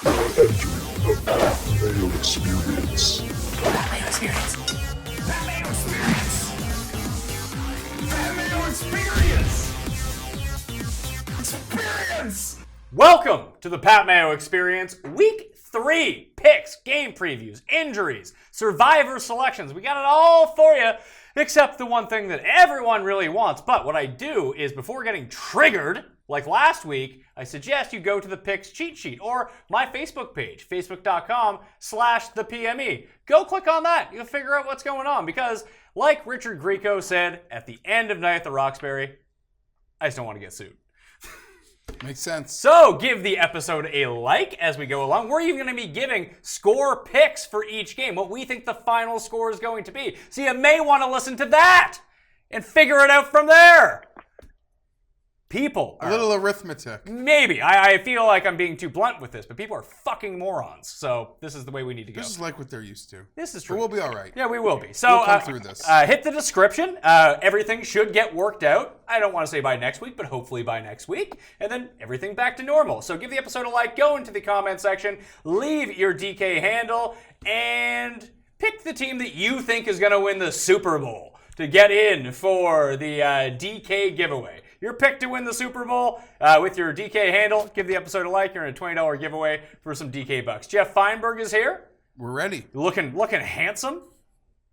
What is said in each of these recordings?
The Mayo Experience. Mayo Experience. Mayo Experience. Mayo Experience. Experience. Welcome to the Pat Mayo Experience, Week 3 picks, game previews, injuries, survivor selections. We got it all for you, except the one thing that everyone really wants. But what I do is, before getting triggered, like last week, I suggest you go to the picks cheat sheet or my Facebook page, facebook.com/thepme. Go click on that. You'll figure out what's going on. Because, like Richard Grieco said at the end of Night at the Roxbury, I just don't want to get sued. Makes sense. So give the episode a like as we go along. We're even going to be giving score picks for each game, what we think the final score is going to be. So you may want to listen to that and figure it out from there. People A little arithmetic. Maybe. I feel like I'm being too blunt with this, but people are fucking morons. So this is the way we need to go. This is like what they're used to. This is true. But we'll be all right. Yeah, we will be. So We'll come through this. Hit the description. Everything should get worked out. I don't want to say by next week, but hopefully by next week. And then everything back to normal. So give the episode a like, go into the comment section, leave your DK handle, and pick the team that you think is going to win the Super Bowl to get in for the DK giveaway. Your pick to win the Super Bowl with your DK handle. Give the episode a like. You're in a $20 giveaway for some DK bucks. Geoff Fienberg is here. We're ready. Looking handsome.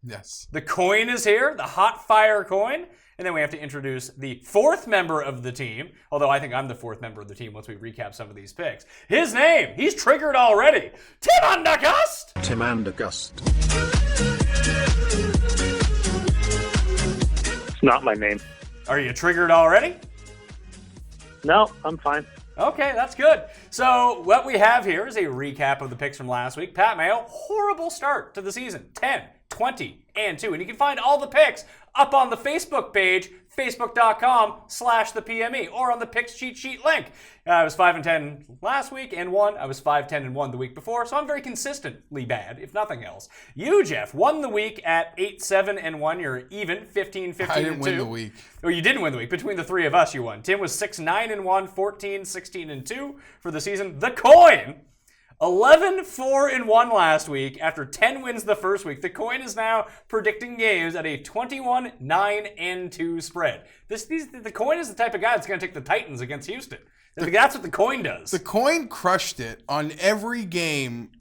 Yes. The coin is here, the hot fire coin. And then we have to introduce the fourth member of the team, although I think I'm the fourth member of the team once we recap some of these picks. His name, he's triggered already, Tim Undergust! Tim Undergust. It's not my name. Are you triggered already? No, I'm fine. Okay, that's good. So what we have here is a recap of the picks from last week. Pat Mayo, horrible start to the season. 10, 20, and 2. And you can find all the picks up on the Facebook page, facebook.com/thepme, or on the picks cheat sheet link. I was 5-10 last week and 1. I was 5-10-1 the week before, so I'm very consistently bad, if nothing else. You, Geoff, won the week at 8-7-1. You're even, 15-15-2. I didn't win the week. Oh, you didn't win the week. Between the three of us, you won. Tim was 6-9-1, 14-16-2 for the season. The coin, 11-4-1 last week after 10 wins the first week. The coin is now predicting games at a 21-9-2 spread. The coin is the type of guy that's going to take the Titans against Houston. That's what the coin does. The coin crushed it on every game.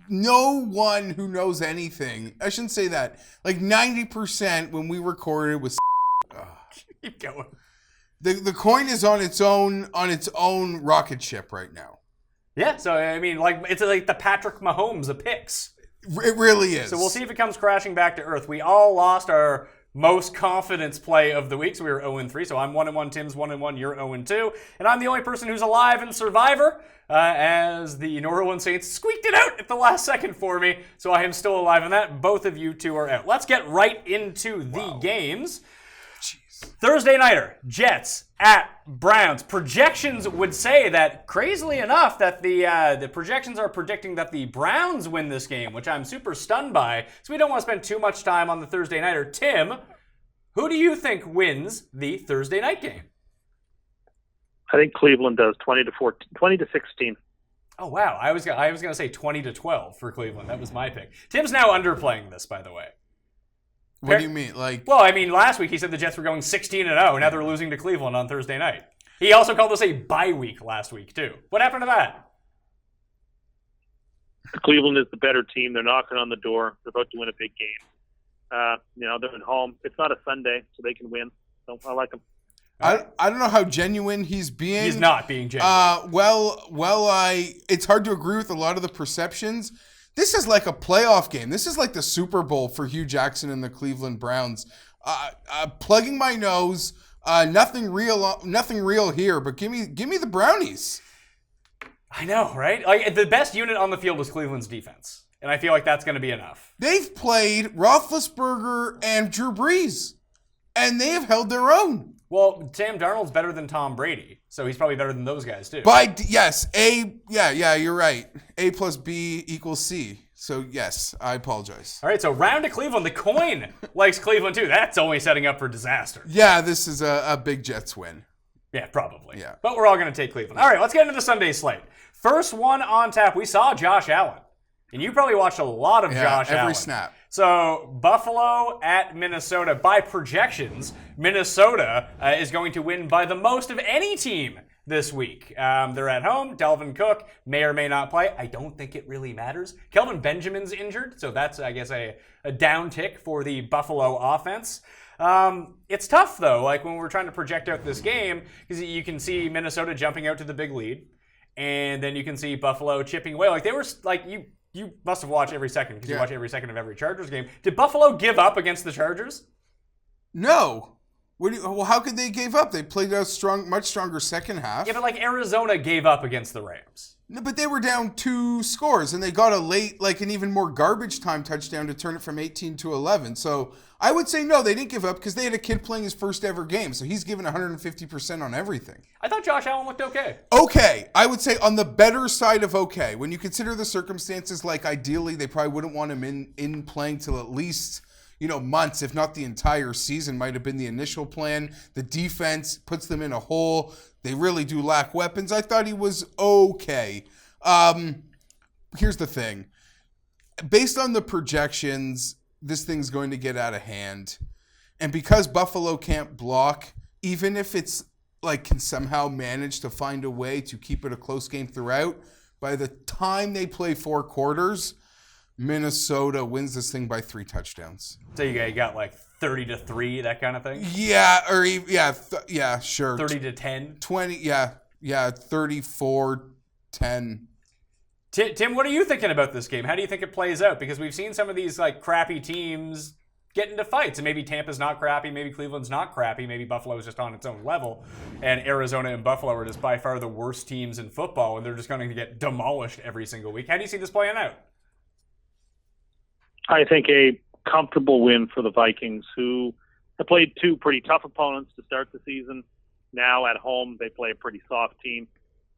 No one who knows anything, I shouldn't say that, like 90% when we recorded was Keep going. The coin is on its own rocket ship right now. Yeah, so I mean, it's like the Patrick Mahomes of picks. It really is. So we'll see if it comes crashing back to earth. We all lost our most confidence play of the week, so we were 0-3. So I'm 1-1, Tim's 1-1, you're 0-2. And I'm the only person who's alive in Survivor, as the New Orleans Saints squeaked it out at the last second for me. So I am still alive in that. Both of you two are out. Let's get right into the games. Thursday nighter, Jets at Browns. Projections would say that, crazily enough, that the projections are predicting that the Browns win this game, which I'm super stunned by. So we don't want to spend too much time on the Thursday nighter. Tim, who do you think wins the Thursday night game? I think Cleveland does 20-16. Oh wow, I was gonna say 20-12 for Cleveland. That was my pick. Tim's now underplaying this, by the way. What do you mean? Well, I mean, last week he said the Jets were going 16-0, and now they're losing to Cleveland on Thursday night. He also called this a bye week last week, too. What happened to that? Cleveland is the better team. They're knocking on the door. They're about to win a big game. They're at home. It's not a Sunday, so they can win. So I like them. I don't know how genuine he's being. He's not being genuine. It's hard to agree with a lot of the perceptions. This is like a playoff game. This is like the Super Bowl for Hugh Jackson and the Cleveland Browns. Plugging my nose. Nothing real here. But give me the Brownies. I know, right? Like the best unit on the field is Cleveland's defense, and I feel like that's going to be enough. They've played Roethlisberger and Drew Brees, and they have held their own. Well, Sam Darnold's better than Tom Brady, so he's probably better than those guys too. Yes, you're right. A plus B equals C. So yes, I apologize. All right, so round to Cleveland. The coin likes Cleveland too. That's only setting up for disaster. Yeah, this is a big Jets win. Yeah, probably. Yeah. But we're all going to take Cleveland. All right, let's get into the Sunday slate. First one on tap, we saw Josh Allen. And you probably watched a lot of Josh Allen. Every snap. So Buffalo at Minnesota. By projections, Minnesota is going to win by the most of any team this week. They're at home. Dalvin Cook may or may not play. I don't think it really matters. Kelvin Benjamin's injured, so that's, I guess, a down tick for the Buffalo offense. It's tough, though, like when we're trying to project out this game, because you can see Minnesota jumping out to the big lead, and then you can see Buffalo chipping away. Like, they were, like, you must have watched every second, because you watch every second of every Chargers game. Did Buffalo give up against the Chargers? No. Well, how could they give up? They played a much stronger second half. Yeah, but like Arizona gave up against the Rams. No, but they were down 2 scores, and they got a late, like an even more garbage time touchdown to turn it from 18 to 11. So I would say no, they didn't give up because they had a kid playing his first ever game. So he's given 150% on everything. I thought Josh Allen looked okay. Okay, I would say on the better side of okay. When you consider the circumstances, like ideally they probably wouldn't want him in playing till at least, months, if not the entire season, might have been the initial plan. The defense puts them in a hole. They really do lack weapons. I thought he was okay. Here's the thing. Based on the projections, this thing's going to get out of hand. And because Buffalo can't block, even if it's like can somehow manage to find a way to keep it a close game throughout, by the time they play 4 quarters, Minnesota wins this thing by 3 touchdowns. So you got like 30-3, that kind of thing? Yeah, or sure. 30-10? 20, 34-10. Tim, what are you thinking about this game? How do you think it plays out? Because we've seen some of these like crappy teams get into fights, and maybe Tampa's not crappy, maybe Cleveland's not crappy, maybe Buffalo's just on its own level, and Arizona and Buffalo are just by far the worst teams in football, and they're just going to get demolished every single week. How do you see this playing out? I think a comfortable win for the Vikings, who have played 2 pretty tough opponents to start the season. Now at home, they play a pretty soft team.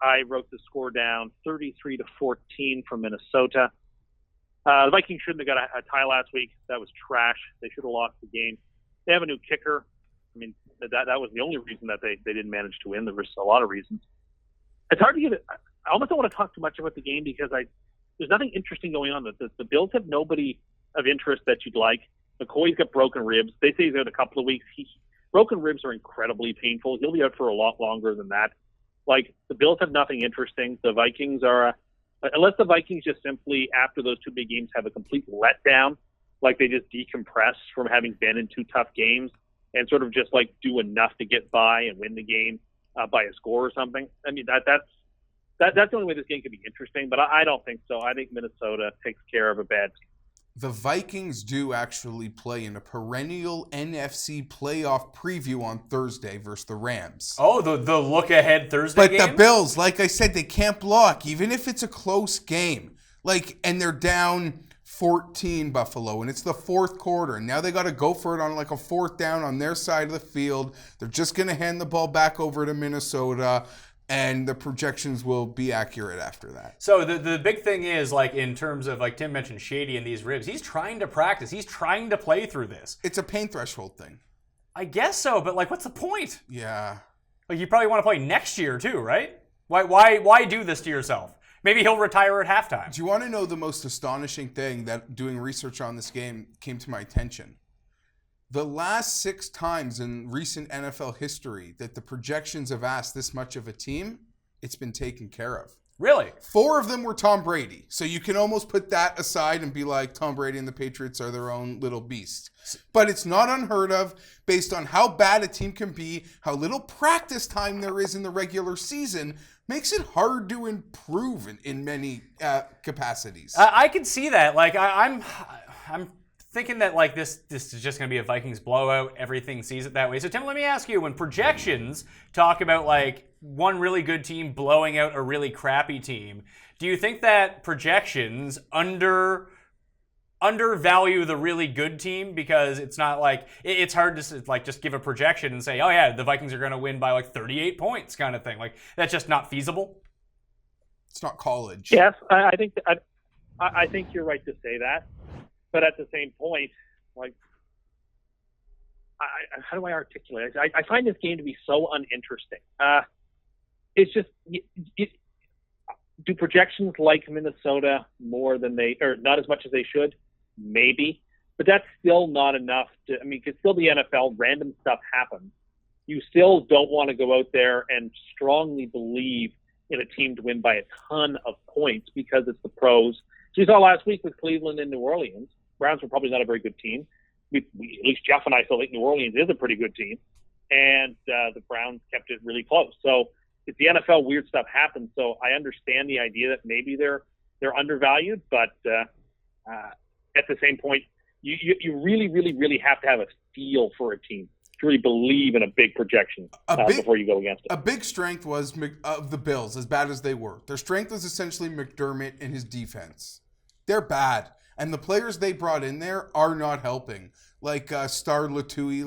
I wrote the score down 33-14 for Minnesota. The Vikings shouldn't have got a tie last week. That was trash. They should have lost the game. They have a new kicker. I mean, that was the only reason that they didn't manage to win. There was a lot of reasons. It's hard to get it. I almost don't want to talk too much about the game because there's nothing interesting going on. The Bills have nobody of interest that you'd like. McCoy's got broken ribs. They say he's out a couple of weeks. Broken ribs are incredibly painful. He'll be out for a lot longer than that. Like, the Bills have nothing interesting. The Vikings are, unless the Vikings just simply, after those 2 big games, have a complete letdown, like they just decompress from having been in 2 tough games and sort of just like do enough to get by and win the game by a score or something. I mean, that's the only way this game could be interesting, but I don't think so. I think Minnesota takes care of a bad team. The Vikings do actually play in a perennial NFC playoff preview on Thursday versus the Rams. Oh, the look-ahead Thursday game? But the Bills, like I said, they can't block, even if it's a close game. And they're down 14, Buffalo, and it's the 4th quarter. And now they got to go for it on like a 4th down on their side of the field. They're just going to hand the ball back over to Minnesota. And the projections will be accurate after that. So the big thing is, like, in terms of, like Tim mentioned, Shady and these ribs, he's trying to practice. He's trying to play through this. It's a pain threshold thing. I guess so, but, like, what's the point? Yeah. Like, you probably want to play next year, too, right? Why do this to yourself? Maybe he'll retire at halftime. Do you want to know the most astonishing thing that doing research on this game came to my attention? The last 6 times in recent NFL history that the projections have asked this much of a team, it's been taken care of. Really? 4 of them were Tom Brady. So you can almost put that aside and be like, Tom Brady and the Patriots are their own little beast. But it's not unheard of based on how bad a team can be, how little practice time there is in the regular season, makes it hard to improve in many capacities. I can see that. Like, I'm thinking that like this is just going to be a Vikings blowout. Everything sees it that way. So Tim, let me ask you, when projections talk about like one really good team blowing out a really crappy team, do you think that projections undervalue the really good team? Because it's not like it's hard to like just give a projection and say, oh yeah, the Vikings are going to win by like 38 points kind of thing. Like, that's just not feasible. It's not college. Yes, I think you're right to say that. But at the same point, like, how do I articulate it? I find this game to be so uninteresting. It's just, do projections like Minnesota more than or not as much as they should? Maybe. But that's still not enough to, it's still the NFL, random stuff happens. You still don't want to go out there and strongly believe in a team to win by a ton of points because it's the pros. So you saw last week with Cleveland and New Orleans, Browns were probably not a very good team. At least Geoff and I still think New Orleans is a pretty good team. And the Browns kept it really close. So it's the NFL, weird stuff happens. So I understand the idea that maybe they're undervalued, but at the same point, you really, really, really have to have a feel for a team to really believe in a big projection before you go against it. A big strength was of the Bills, as bad as they were. Their strength was essentially McDermott and his defense. They're bad. And the players they brought in there are not helping. Like Star Latui,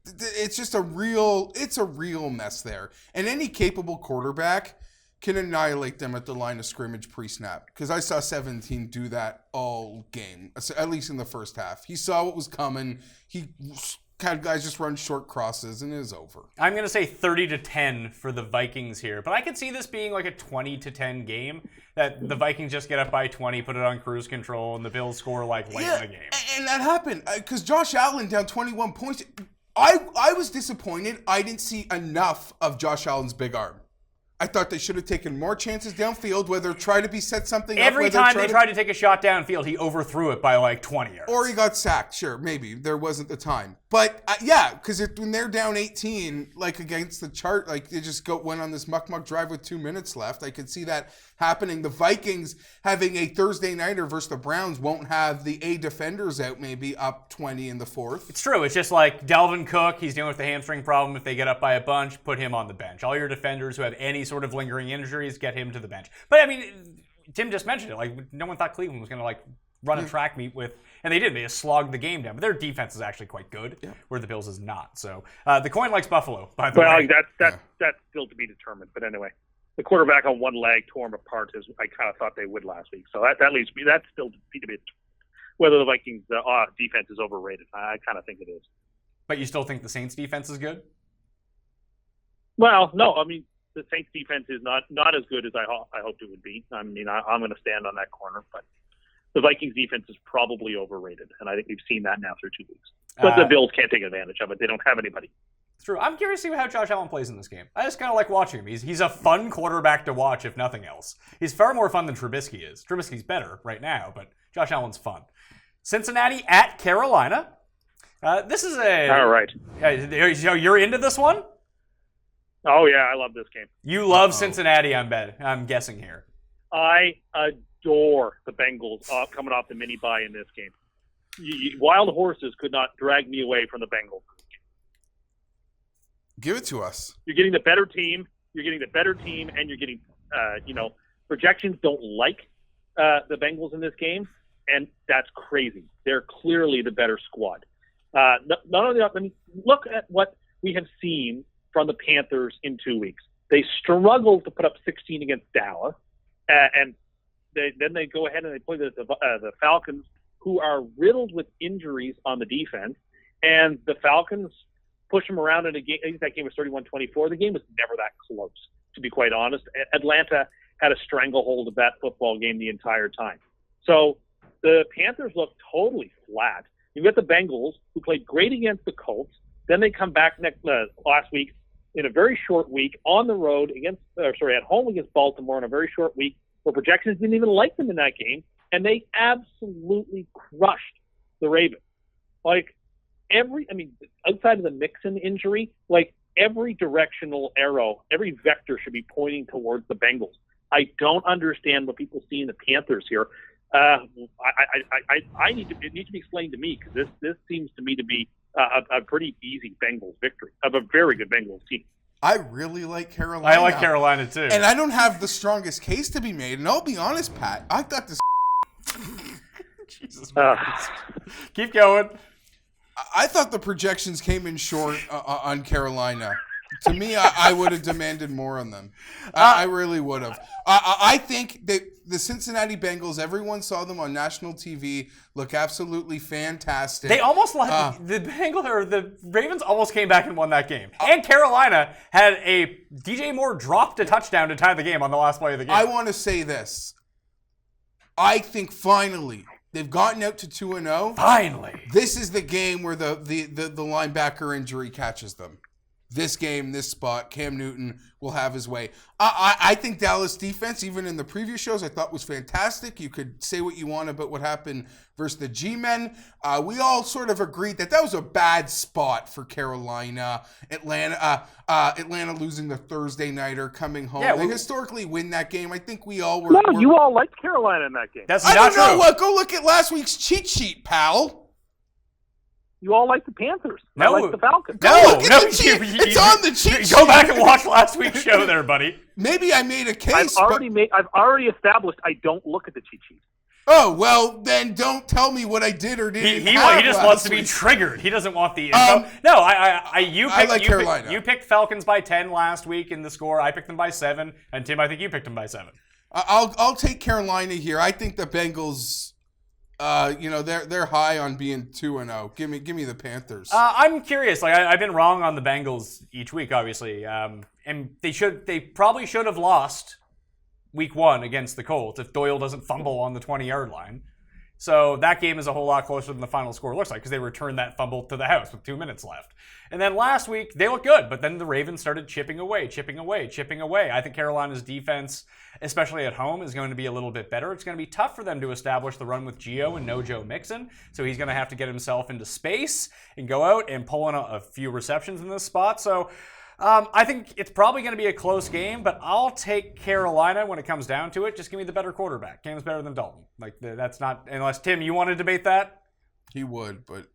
it's just a real mess there. And any capable quarterback can annihilate them at the line of scrimmage pre-snap. Because I saw 17 do that all game, at least in the first half. He saw what was coming. He had guys just run short crosses, and it was over. I'm going to say 30-10 for the Vikings here, but I could see this being like a 20-10 game, that the Vikings just get up by 20, put it on cruise control, and the Bills score late in the game. And that happened, because Josh Allen down 21 points. I was disappointed I didn't see enough of Josh Allen's big arm. I thought they should have taken more chances downfield, whether try to set something Every up. time they tried to take a shot downfield, he overthrew it by 20 yards. Or he got sacked. Sure, maybe. There wasn't the time. But, because when they're down 18, against the chart, they just went on this muck drive with 2 minutes left. I could see that happening. The Vikings having a Thursday nighter versus the Browns won't have the A defenders out, maybe up 20 in the fourth. It's true. It's just like Dalvin Cook. He's dealing with the hamstring problem. If they get up by a bunch, put him on the bench. All your defenders who have any sort of lingering injuries, get him to the bench. But, Tim just mentioned it. No one thought Cleveland was going to, run a track meet with, and they did. They just slogged the game down. But their defense is actually quite good, where the Bills is not. So the coin likes Buffalo, by the way. That's still to be determined. But anyway, the quarterback on one leg tore him apart, as I kind of thought they would last week. So that leaves me. That's still to be determined. Whether the Vikings' defense is overrated. I kind of think it is. But you still think the Saints' defense is good? Well, no. The Saints' defense is not as good as I hoped it would be. I'm going to stand on that corner, but the Vikings' defense is probably overrated, and I think we've seen that now through 2 weeks. But the Bills can't take advantage of it. They don't have anybody. It's true. I'm curious to see how Josh Allen plays in this game. I just kind of like watching him. He's a fun quarterback to watch, if nothing else. He's far more fun than Trubisky is. Trubisky's better right now, but Josh Allen's fun. Cincinnati at Carolina. This is all right. You're into this one? Oh, yeah, I love this game. You love Cincinnati, I'm guessing here. I adore the Bengals coming off the mini-bye in this game. Wild horses could not drag me away from the Bengals. Give it to us. You're getting the better team, and you're getting, projections don't like the Bengals in this game, and that's crazy. They're clearly the better squad. Not only that, look at what we have seen from the Panthers in 2 weeks. They struggled to put up 16 against Dallas, and then they go ahead and they play the Falcons, who are riddled with injuries on the defense, and the Falcons push them around in a game. I think that game was 31-24. The game was never that close, to be quite honest. Atlanta had a stranglehold of that football game the entire time. So the Panthers look totally flat. You've got the Bengals, who played great against the Colts. Then they come back last week in a very short week on the road at home against Baltimore in a very short week, where projections didn't even like them in that game, and they absolutely crushed the Ravens. Outside of the Mixon injury, every directional arrow, every vector should be pointing towards the Bengals. I don't understand what people see in the Panthers here. It needs to be explained to me, because this seems to me to be a pretty easy Bengals victory of a very good Bengals team. I really like Carolina. I like Carolina too. And I don't have the strongest case to be made. And I'll be honest, Pat, I got this. Jesus Christ. Keep going. I thought the projections came in short on Carolina. To me, I would have demanded more on them. I really would have. I think that the Cincinnati Bengals, everyone saw them on national TV look absolutely fantastic. They almost the Ravens almost came back and won that game. And Carolina had a DJ Moore dropped a touchdown to tie the game on the last play of the game. I want to say this. I think finally they've gotten out to 2-0. Finally. This is the game where the linebacker injury catches them. This game, this spot, Cam Newton will have his way. I think Dallas defense, even in the previous shows, I thought was fantastic. You could say what you want about what happened versus the G-Men. We all sort of agreed that was a bad spot for Carolina. Atlanta losing the Thursday nighter, coming home. They historically win that game. I think we all were. No, you all liked Carolina in that game. That's I not don't know true. what. Go look at last week's cheat sheet, pal. You all like the Panthers. No. I like the Falcons. It's on the cheat sheet. Go back and watch last week's show there, buddy. Maybe I made a case. I've already established I don't look at the cheat sheet. Oh, well, then don't tell me what I did or didn't He have just last wants to be week. triggered. He doesn't want the info. You picked Carolina. You picked Falcons by 10 last week in the score. I picked them by 7, and Tim, I think you picked them by 7. I'll take Carolina here. I think the Bengals, they're high on being 2-0. Give me the Panthers. I'm curious. I've been wrong on the Bengals each week, obviously, and they probably should have lost week 1 against the Colts if Doyle doesn't fumble on the 20-yard line. So that game is a whole lot closer than the final score looks like because they returned that fumble to the house with 2 minutes left. And then last week, they looked good, but then the Ravens started chipping away. I think Carolina's defense, especially at home, is going to be a little bit better. It's going to be tough for them to establish the run with Gio and no Joe Mixon, so he's going to have to get himself into space and go out and pull in a few receptions in this spot. So I think it's probably going to be a close game, but I'll take Carolina when it comes down to it. Just give me the better quarterback. Cam's better than Dalton. That's not, unless Tim, you want to debate that? He would, but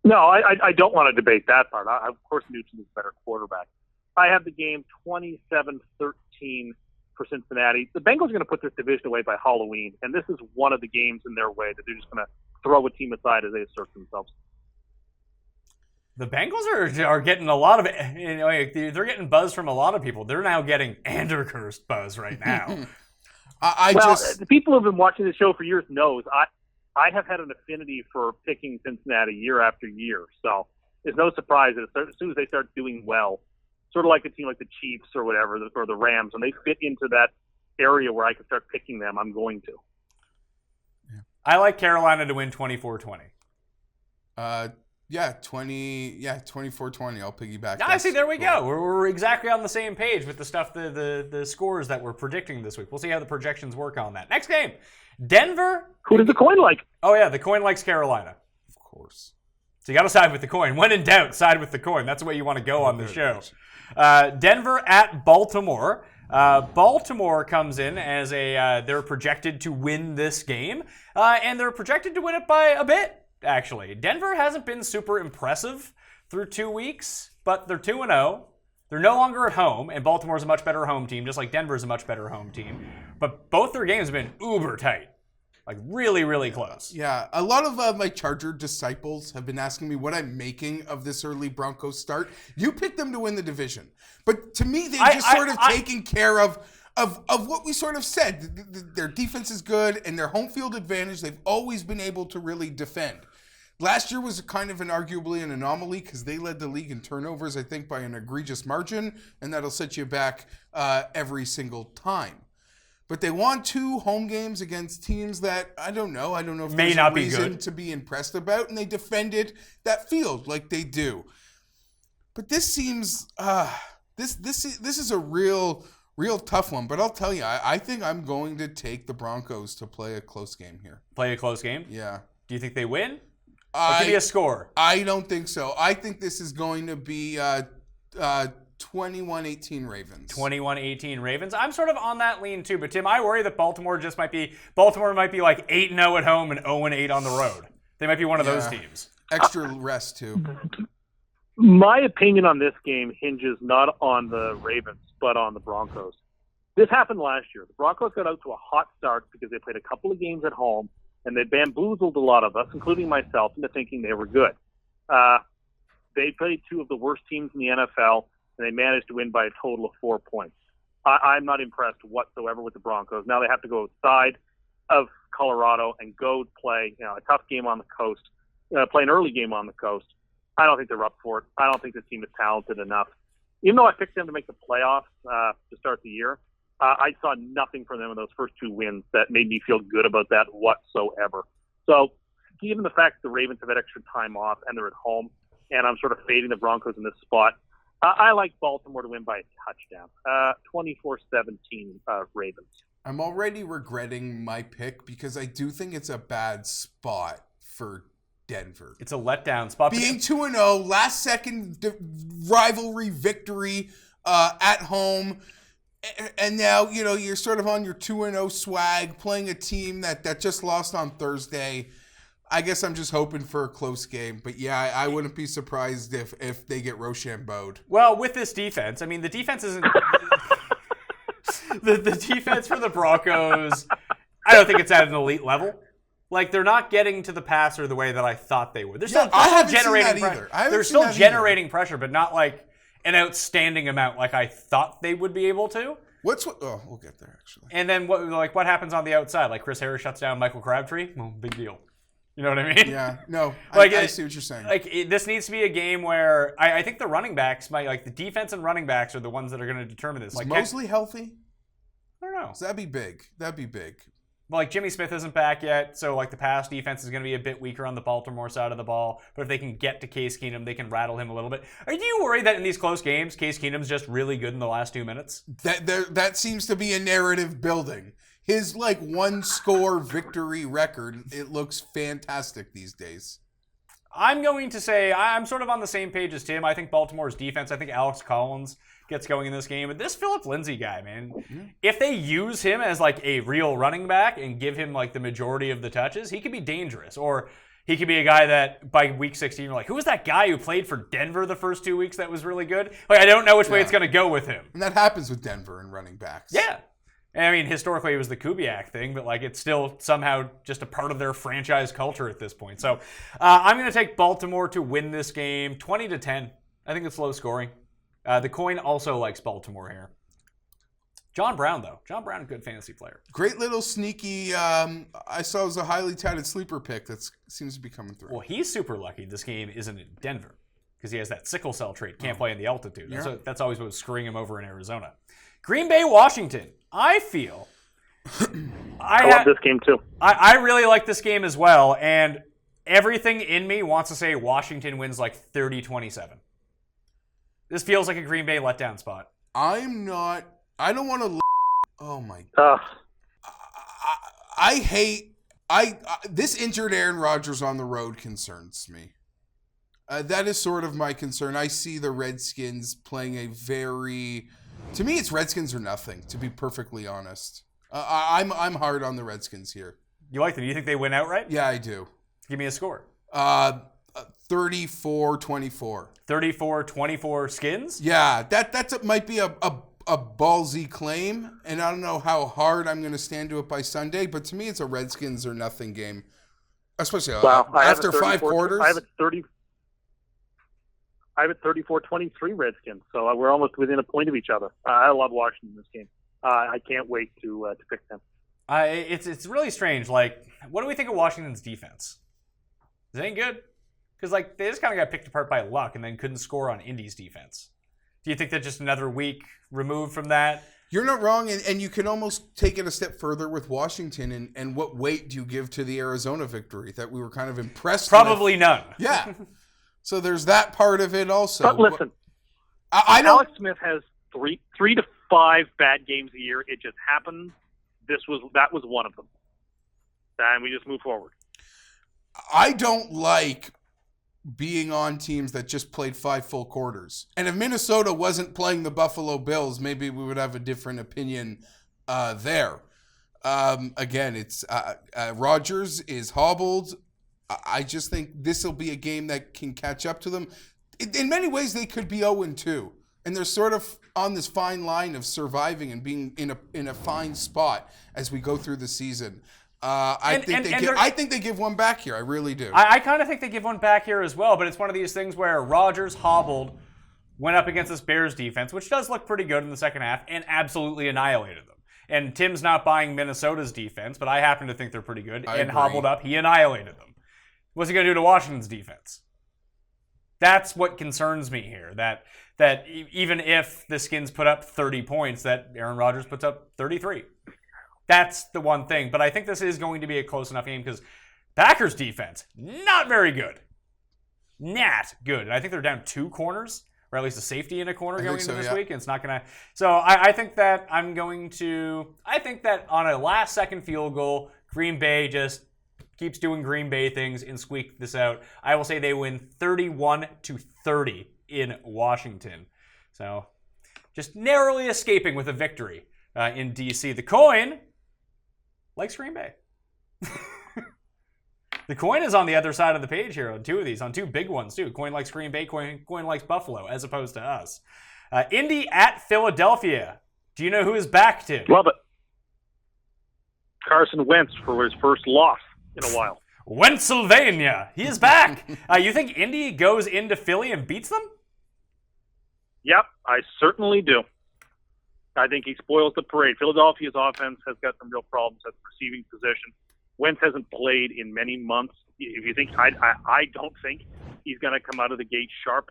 No, I don't want to debate that part. Of course, Newton is a better quarterback. I have the game 27-13 for Cincinnati. The Bengals are going to put this division away by Halloween, and this is one of the games in their way that they're just going to throw a team aside as they assert themselves. The Bengals are getting a lot of, they're getting buzz from a lot of people. They're now getting Anderhurst buzz right now. The people who've been watching the show for years knows I have had an affinity for picking Cincinnati year after year. So it's no surprise that as soon as they start doing well, sort of like a team like the Chiefs or whatever, or the Rams, when they fit into that area where I can start picking them, I'm going to. I like Carolina to win 24-20. 24-20. I'll piggyback. I see. There we go. We're exactly on the same page with the stuff, the scores that we're predicting this week. We'll see how the projections work on that. Next game, Denver. Who does the coin like? Oh yeah, the coin likes Carolina. Of course. So you got to side with the coin. When in doubt, side with the coin. That's the way you want to go on the show. Denver at Baltimore. Baltimore comes in as they're projected to win this game, and they're projected to win it by a bit. Actually, Denver hasn't been super impressive through 2 weeks, but they're 2-0. They're no longer at home, and Baltimore's a much better home team, just like Denver's a much better home team. But both their games have been uber tight, like really, really close. Yeah, a lot of my Charger disciples have been asking me what I'm making of this early Broncos start. You picked them to win the division, but to me, they've just taken care of what we sort of said. Their defense is good, and their home field advantage, they've always been able to really defend. Last year was kind of arguably an anomaly because they led the league in turnovers, I think, by an egregious margin, and that'll set you back every single time. But they won 2 home games against teams that I don't know if may there's not a be reason good to be impressed about, and they defended that field like they do. But this seems this is a real tough one. But I'll tell you, I think I'm going to take the Broncos to play a close game here. Play a close game? Yeah. Do you think they win? Give me a score. I don't think so. I think this is going to be 21-18 Ravens. 21-18 Ravens. I'm sort of on that lean too, but Tim, I worry that Baltimore might be like 8-0 at home and 0-8 on the road. They might be one of those teams. Extra rest too. My opinion on this game hinges not on the Ravens, but on the Broncos. This happened last year. The Broncos got out to a hot start because they played a couple of games at home, and they bamboozled a lot of us, including myself, into thinking they were good. They played 2 of the worst teams in the NFL, and they managed to win by a total of 4 points. I'm not impressed whatsoever with the Broncos. Now they have to go outside of Colorado and go play a tough game on the coast, play an early game on the coast. I don't think they're up for it. I don't think this team is talented enough. Even though I picked them to make the playoffs to start the year, I saw nothing from them in those first 2 wins that made me feel good about that whatsoever. So, given the fact that the Ravens have had extra time off and they're at home, and I'm sort of fading the Broncos in this spot, I like Baltimore to win by a touchdown. 24-17 Ravens. I'm already regretting my pick because I do think it's a bad spot for Denver. It's a letdown spot. Being 2-0, last second rivalry victory at home. And now, you're sort of on your 2-0 swag, playing a team that just lost on Thursday. I guess I'm just hoping for a close game. But yeah, I wouldn't be surprised if they get Rochambeau'd. Well, with this defense, I mean, the defense isn't... the defense for the Broncos, I don't think it's at an elite level. Like, they're not getting to the passer the way that I thought they would. They're still generating pressure. They're still generating pressure, but not like an outstanding amount like I thought they would be able to. We'll get there, actually. And then what happens on the outside? Like, Chris Harris shuts down Michael Crabtree? Well, big deal. You know what I mean? Yeah, no, I see what you're saying. This needs to be a game where I think the running backs the defense and running backs are the ones that are going to determine this. Is Mosley healthy? I don't know. So that'd be big. Well, Jimmy Smith isn't back yet, so the pass defense is going to be a bit weaker on the Baltimore side of the ball. But if they can get to Case Keenum, they can rattle him a little bit. Are you worried that in these close games, Case Keenum's just really good in the last 2 minutes? That seems to be a narrative building. His 1-score victory record, it looks fantastic these days. I'm going to say I'm sort of on the same page as Tim. I think Baltimore's defense, I think Alex Collins gets going in this game. But this Phillip Lindsay guy, man, if they use him as a real running back and give him the majority of the touches, he could be dangerous. Or he could be a guy that by week 16, you're like, who was that guy who played for Denver the first 2 weeks that was really good? I don't know which way it's going to go with him. And that happens with Denver and running backs. Yeah. I mean, historically, it was the Kubiak thing, but it's still somehow just a part of their franchise culture at this point. So I'm going to take Baltimore to win this game 20-10. I think it's low scoring. The coin also likes Baltimore here. John Brown, though. John Brown, a good fantasy player. Great little sneaky, I saw it was a highly touted sleeper pick that seems to be coming through. Well, he's super lucky this game isn't in Denver because he has that sickle cell trait. Can't play in the altitude. Yeah. That's always what was screwing him over in Arizona. Green Bay, Washington. I feel... I love this game, too. I really like this game as well, and everything in me wants to say Washington wins 30-27. This feels like a Green Bay letdown spot. I don't want to... Oh, my God. I hate... this injured Aaron Rodgers on the road concerns me. That is sort of my concern. I see the Redskins playing a very... To me, it's Redskins or nothing, to be perfectly honest. I'm hard on the Redskins here. You like them? You think they win outright? Yeah, I do. Give me a score. 34-24. 34-24 Skins? Yeah, that might be a ballsy claim, and I don't know how hard I'm going to stand to it by Sunday, but to me, it's a Redskins or nothing game, especially after 5 quarters. I have it 34-23 Redskins, so we're almost within a point of each other. I love Washington in this game. I can't wait to pick them. It's really strange. What do we think of Washington's defense? Is it any good? Because they just kind of got picked apart by luck and then couldn't score on Indy's defense. Do you think they're just another week removed from that? You're not wrong, and you can almost take it a step further with Washington. And what weight do you give to the Arizona victory that we were kind of impressed with? Probably none. Yeah. So there's that part of it also. But listen, I know Alex Smith has three to five bad games a year. It just happens. That was one of them. And we just move forward. I don't like being on teams that just played 5 full quarters. And if Minnesota wasn't playing the Buffalo Bills, maybe we would have a different opinion there. Again, it's Rodgers is hobbled. I just think this will be a game that can catch up to them. In many ways, they could be 0-2. And they're sort of on this fine line of surviving and being in a fine spot as we go through the season. I think they give one back here. I really do. I kind of think they give one back here as well, but it's one of these things where Rodgers hobbled went up against this Bears defense, which does look pretty good in the second half, and absolutely annihilated them. And Tim's not buying Minnesota's defense, but I happen to think they're pretty good. I and agree. hobbled up, he annihilated them. What's he going to do to Washington's defense? That's what concerns me here. That even if the Skins put up 30 points, that Aaron Rodgers puts up 33. That's the one thing. But I think this is going to be a close enough game because Packers defense, not very good. Not good. And I think they're down 2 corners, or at least a safety in a corner going into this week. And it's not going to. So I think that I think that on a last-second field goal, Green Bay just keeps doing Green Bay things and squeak this out. I will say they win 31-30 in Washington. So just narrowly escaping with a victory in D.C. The coin likes Green Bay. The coin is on the other side of the page here on 2 of these, on 2 big ones too. Coin likes Green Bay, coin likes Buffalo, as opposed to us. Indy at Philadelphia. Do you know who is back, Tim? Love it. Carson Wentz for his first loss in a while. Pennsylvania. He is back. You think Indy goes into Philly and beats them? Yep, I certainly do. I think he spoils the parade. Philadelphia's offense has got some real problems at the receiving position. Wentz hasn't played in many months. If you think, I don't think he's going to come out of the gate sharp.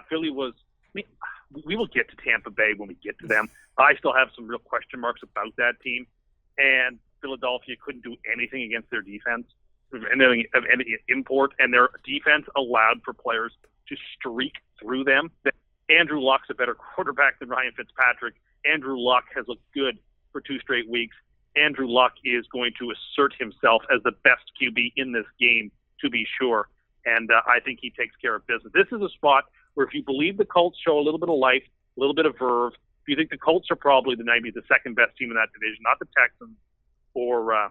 Philly was. We will get to Tampa Bay when we get to them. I still have some real question marks about that team, and Philadelphia couldn't do anything against their defense of any import, and their defense allowed for players to streak through them. Andrew Luck's a better quarterback than Ryan Fitzpatrick. Andrew Luck has looked good for 2 straight weeks. Andrew Luck is going to assert himself as the best QB in this game, to be sure. And I think he takes care of business. This is a spot where if you believe the Colts show a little bit of life, a little bit of verve, if you think the Colts are probably maybe the second best team in that division, not the Texans or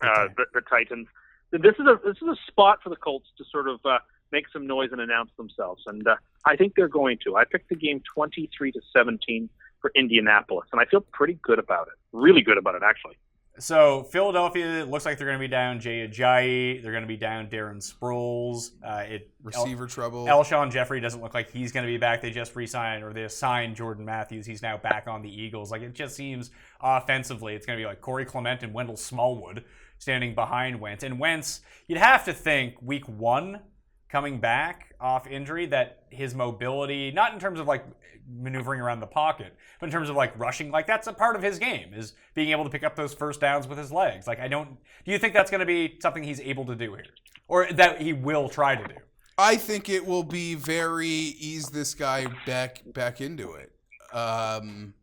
the Titans, then this is a spot for the Colts to sort of make some noise and announce themselves. And I think they're going to. I picked the game 23-17 for Indianapolis, and I feel pretty good about it. Really good about it, actually. So Philadelphia looks like they're going to be down Jay Ajayi. They're going to be down Darren Sproles. Receiver trouble. Alshon Jeffrey doesn't look like he's going to be back. They just re-signed, or they assigned Jordan Matthews. He's now back on the Eagles. Like, it just seems offensively it's going to be like Corey Clement and Wendell Smallwood standing behind Wentz. And Wentz, you'd have to think week 1 coming back off injury that his mobility, not in terms of like maneuvering around the pocket, but in terms of like rushing, like that's a part of his game, is being able to pick up those first downs with his legs. Like, do you think that's going to be something he's able to do here, or that he will try to do? I think it will be very ease this guy back into it. I'm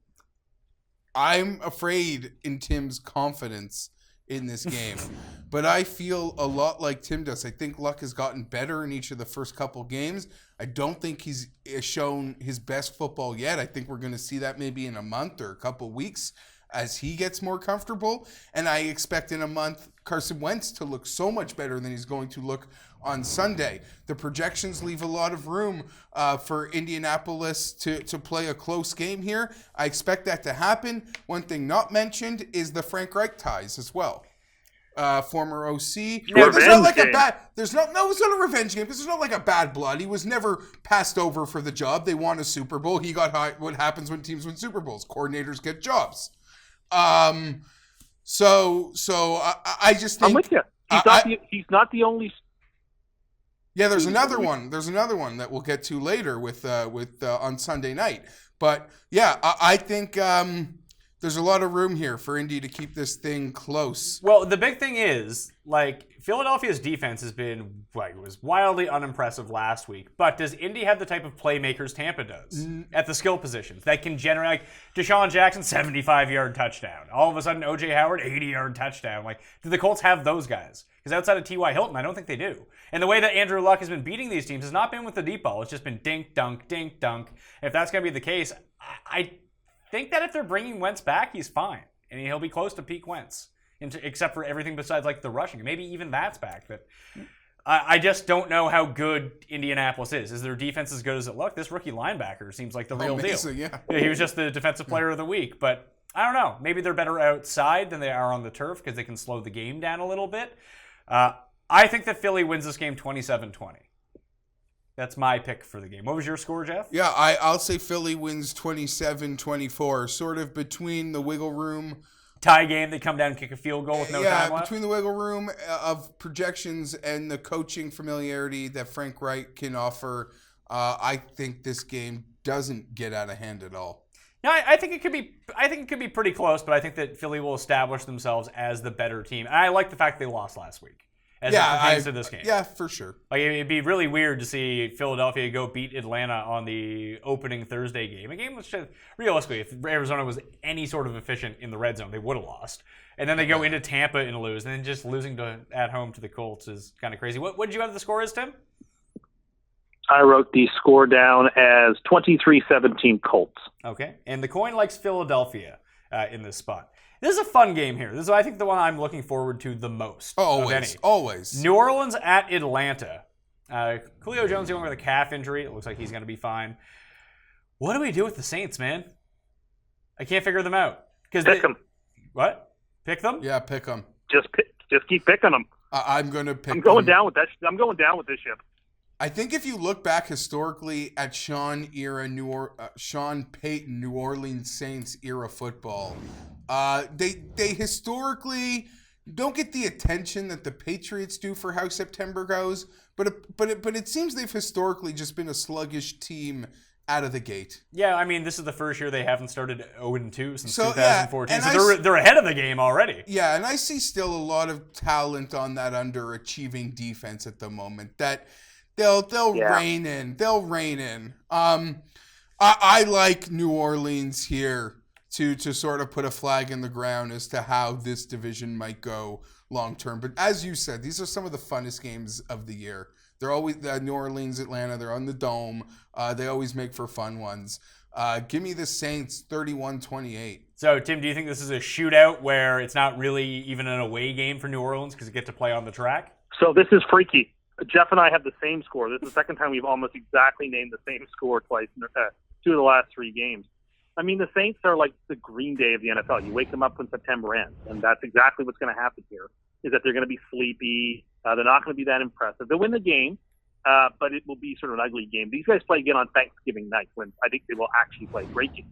afraid in Tim's confidence in this game, but I feel a lot like Tim does. I think Luck has gotten better in each of the first couple games. I don't think he's shown his best football yet. I think we're going to see that maybe in a month or a couple weeks as he gets more comfortable. And I expect in a month Carson Wentz to look so much better than he's going to look on Sunday. The projections leave a lot of room for Indianapolis to play a close game here. I expect that to happen. One thing not mentioned is the Frank Reich ties as well. Former OC. Yeah, There's not like game. a bad. It's not a revenge game because there's not like a bad blood. He was never passed over for the job. They won a Super Bowl. He got high. What happens when teams win Super Bowls? Coordinators get jobs. So I just think I'm with you. He's not the only. Yeah, there's another one. There's another one that we'll get to later with on Sunday night. But yeah, I think there's a lot of room here for Indy to keep this thing close. Well, the big thing is, like, Philadelphia's defense has been, it was wildly unimpressive last week. But does Indy have the type of playmakers Tampa does at the skill positions that can generate, like, Deshaun Jackson, 75-yard touchdown. All of a sudden, O.J. Howard, 80-yard touchdown. Like, do the Colts have those guys? Because outside of T.Y. Hilton, I don't think they do. And the way that Andrew Luck has been beating these teams has not been with the deep ball. It's just been dink, dunk, dink, dunk. If that's going to be the case, I think that if they're bringing Wentz back, he's fine. And he'll be close to peak Wentz, except for everything besides, like, the rushing. Maybe even that's back. But I just don't know how good Indianapolis is. Is their defense as good as it looked? This rookie linebacker seems like the real deal. Yeah. He was just the defensive player of the week. But I don't know. Maybe they're better outside than they are on the turf because they can slow the game down a little bit. I think that Philly wins this game 27-20. That's my pick for the game. What was your score, Geoff? Yeah, I'll say Philly wins 27-24, sort of between the wiggle room. Tie game, they come down and kick a field goal with no time left? Between the wiggle room of projections and the coaching familiarity that Frank Wright can offer, I think this game doesn't get out of hand at all. No, I think it could be. I think it could be pretty close, but I think that Philly will establish themselves as the better team. And I like the fact they lost last week. As it pertains to this game. Yeah, for sure. Like, it'd be really weird to see Philadelphia go beat Atlanta on the opening Thursday game. A game which, realistically, if Arizona was any sort of efficient in the red zone, they would have lost. And then they go into Tampa and lose. And then just losing at home to the Colts is kind of crazy. What did you have the score as, Tim? I wrote the score down as 23-17 Colts. Okay. And the coin likes Philadelphia in this spot. This is a fun game here. This is, I think, the one I'm looking forward to the most. Always. New Orleans at Atlanta. Julio Jones dealing with a calf injury. It looks like he's going to be fine. What do we do with the Saints, man? I can't figure them out. Pick them. What? Pick them? Yeah, pick them. Just keep picking them. I'm going to pick I'm going them. down with that. I'm going down with this ship. I think if you look back historically at Sean Payton New Orleans Saints era football, they historically don't get the attention that the Patriots do for how September goes, but it seems they've historically just been a sluggish team out of the gate. Yeah, I mean, this is the first year they haven't started 0-2 since So, 2014, yeah, so they're ahead of the game already. Yeah, and I see still a lot of talent on that underachieving defense at the moment that they'll rein in. They'll rein in. I like New Orleans here to sort of put a flag in the ground as to how this division might go long term. But as you said, these are some of the funnest games of the year. They're always New Orleans, Atlanta. They're on the Dome. They always make for fun ones. Give me the Saints 31-28. So, Tim, do you think this is a shootout where it's not really even an away game for New Orleans because you get to play on the track? So this is freaky. Geoff and I have the same score. This is the second time we've almost exactly named the same score twice in 2 of the last 3 games. I mean, the Saints are like the Green Day of the NFL. You wake them up when September ends, and that's exactly what's going to happen here, is that they're going to be sleepy. They're not going to be that impressive. They'll win the game, but it will be sort of an ugly game. These guys play again on Thanksgiving night when I think they will actually play great games.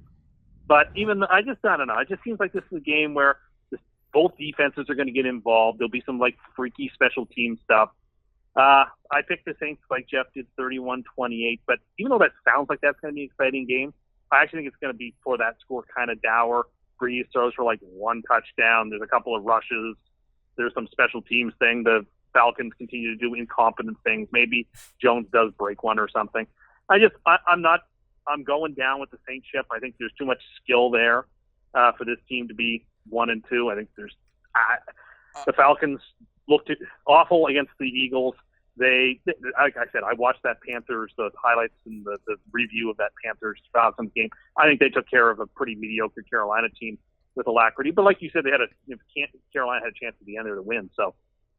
But I don't know. It just seems like this is a game where both defenses are going to get involved. There'll be some like freaky special team stuff. I picked the Saints like Geoff did 31-28, but even though that sounds like that's going to be an exciting game, I actually think it's going to be, for that score, kind of dour. Breeze throws for like 1 touchdown. There's a couple of rushes. There's some special teams thing. The Falcons continue to do incompetent things. Maybe Jones does break one or something. I'm going down with the Saints ship. I think there's too much skill there for this team to be 1-2. I think the Falcons looked awful against the Eagles. They, like I said, I watched that the highlights and the review of that Panthers-Falcons game. I think they took care of a pretty mediocre Carolina team with alacrity. But like you said, Carolina had a chance at the end there to win. So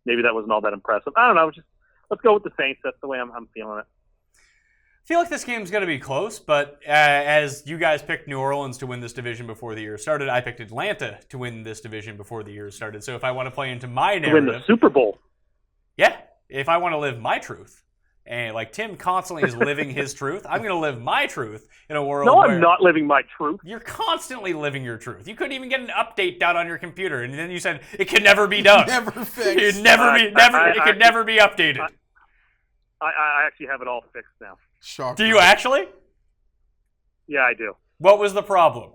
maybe that wasn't all that impressive. I don't know. Just let's go with the Saints. That's the way I'm feeling it. I feel like this game's going to be close, but as you guys picked New Orleans to win this division before the year started, I picked Atlanta to win this division before the year started. So if I want to play into my narrative, win the Super Bowl. Yeah, if I want to live my truth, and like Tim constantly is living his truth, I'm going to live my truth in a world where... No, I'm not living my truth. You're constantly living your truth. You couldn't even get an update done on your computer, and then you said it could never be done. Never fixed. It could never be updated. I actually have it all fixed now. Shocker. Do you actually? Yeah, I do. What was the problem?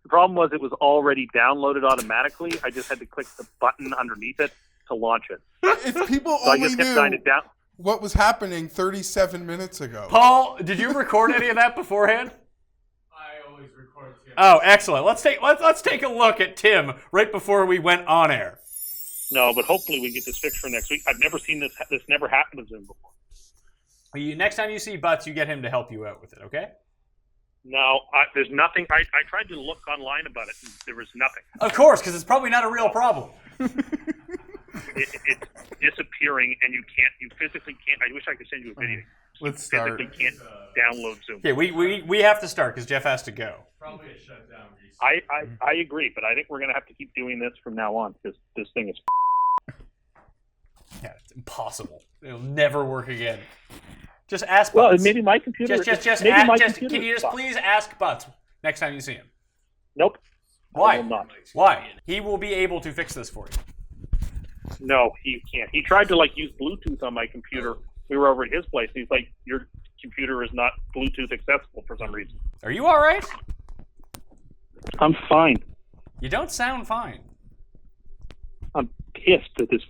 The problem was it was already downloaded automatically. I just had to click the button underneath it to launch it. If people So I only just kept knew signing it down. what was happening 37 minutes ago. Paul, did you record any of that beforehand? I always record Tim. Oh, excellent. Let's take a look at Tim right before we went on air. No, but hopefully we get this fixed for next week. I've never seen this. This never happened to Zoom before. Next time you see Butts, you get him to help you out with it, okay? No, there's nothing. I tried to look online about it, and there was nothing. Of course, because it's probably not a real problem. It's disappearing, and you physically can't. I wish I could send you a video. Let's You start. physically can't download Zoom. Okay, we have to start because Geoff has to go. Probably a shutdown reset. I agree, but I think we're going to have to keep doing this from now on because this thing is Yeah, it's impossible. It'll never work again. Just ask Well, Butts. maybe my computer. Can you just please ask Butts next time you see him? Nope. Why? I will not. Why? He will be able to fix this for you. No, he can't. He tried to use Bluetooth on my computer. We were over at his place. He's like, your computer is not Bluetooth accessible for some reason. Are you all right? I'm fine. You don't sound fine. I'm pissed that this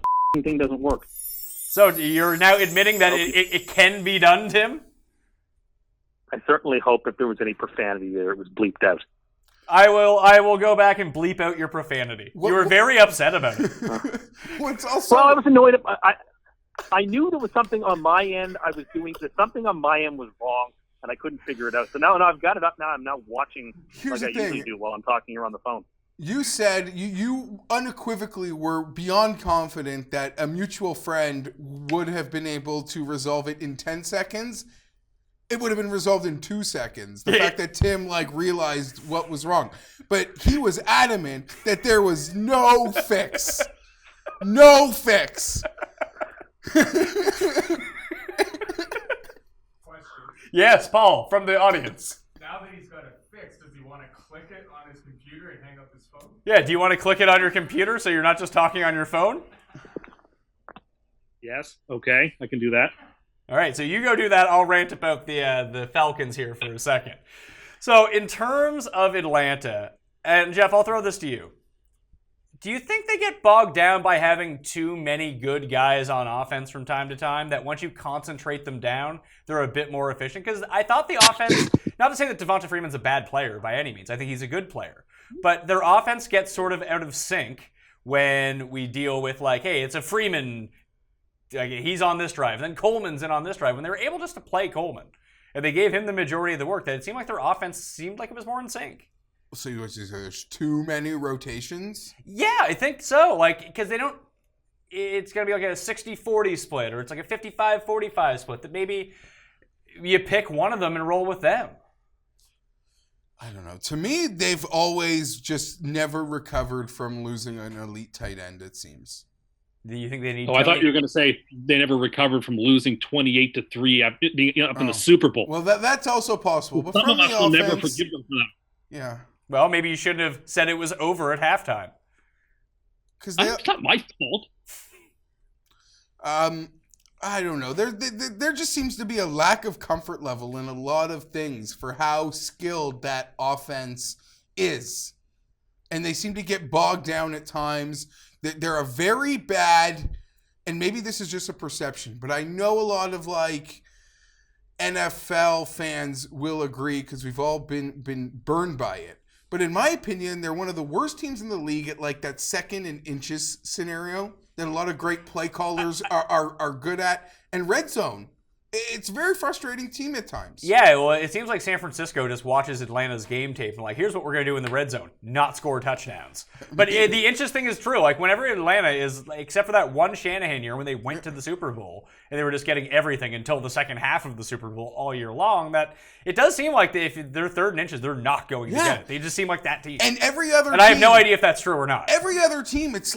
thing doesn't work. So you're now admitting that it can be done, Tim? I certainly hope if there was any profanity there, it was bleeped out. I will go back and bleep out your profanity. You were very upset about it. What's also Well, I was annoyed. I knew there was something on my end. I was doing something on my end was wrong, and I couldn't figure it out. So now I've got it up. Now I'm now watching Here's like the I usually thing. do while I'm talking here on the phone. You said you unequivocally were beyond confident that a mutual friend would have been able to resolve it in 10 seconds. It would have been resolved in 2 seconds. The fact that Tim realized what was wrong. But he was adamant that there was no fix. No fix. Question. Yes, Paul, from the audience. Now that he's got it fixed, does he want to click it on his computer and hang up his phone? Yeah, do you want to click it on your computer so you're not just talking on your phone? Yes. Okay, I can do that. All right, so you go do that. I'll rant about the Falcons here for a second. So in terms of Atlanta, and Geoff, I'll throw this to you. Do you think they get bogged down by having too many good guys on offense from time to time, that once you concentrate them down, they're a bit more efficient? Because I thought the offense, not to say that Devonta Freeman's a bad player by any means, I think he's a good player, but their offense gets sort of out of sync when we deal with hey, it's a Freeman, he's on this drive, then Coleman's in on this drive. When they were able just to play Coleman, and they gave him the majority of the work, that it seemed like their offense seemed like it was more in sync. So you say there's too many rotations? Yeah, I think so. Because they don't, it's going to be like a 60-40 split, or it's like a 55-45 split, that maybe you pick one of them and roll with them. I don't know. To me, they've always just never recovered from losing an elite tight end, it seems. Do you think they need? Oh, I thought you were going to say they never recovered from losing 28-3 up in the Super Bowl. Well, that's also possible. But Some from of us the will offense, never forgive them for that. Yeah. Well, maybe you shouldn't have said it was over at halftime. Because It's not my fault. I don't know. There just seems to be a lack of comfort level in a lot of things for how skilled that offense is. And they seem to get bogged down at times. They're a very bad, and maybe this is just a perception, but I know a lot of NFL fans will agree because we've all been burned by it. But in my opinion, they're one of the worst teams in the league at that second and inches scenario that a lot of great play callers are good at. And red zone, it's a very frustrating team at times. Yeah, well, it seems like San Francisco just watches Atlanta's game tape and here's what we're going to do in the red zone, not score touchdowns. But the interesting thing is true. Whenever Atlanta is, except for that one Shanahan year when they went to the Super Bowl and they were just getting everything until the second half of the Super Bowl all year long, that it does seem like if they're third and inches, they're not going to get it. They just seem like that team. And every other team, I have no idea if that's true or not. Every other team, it's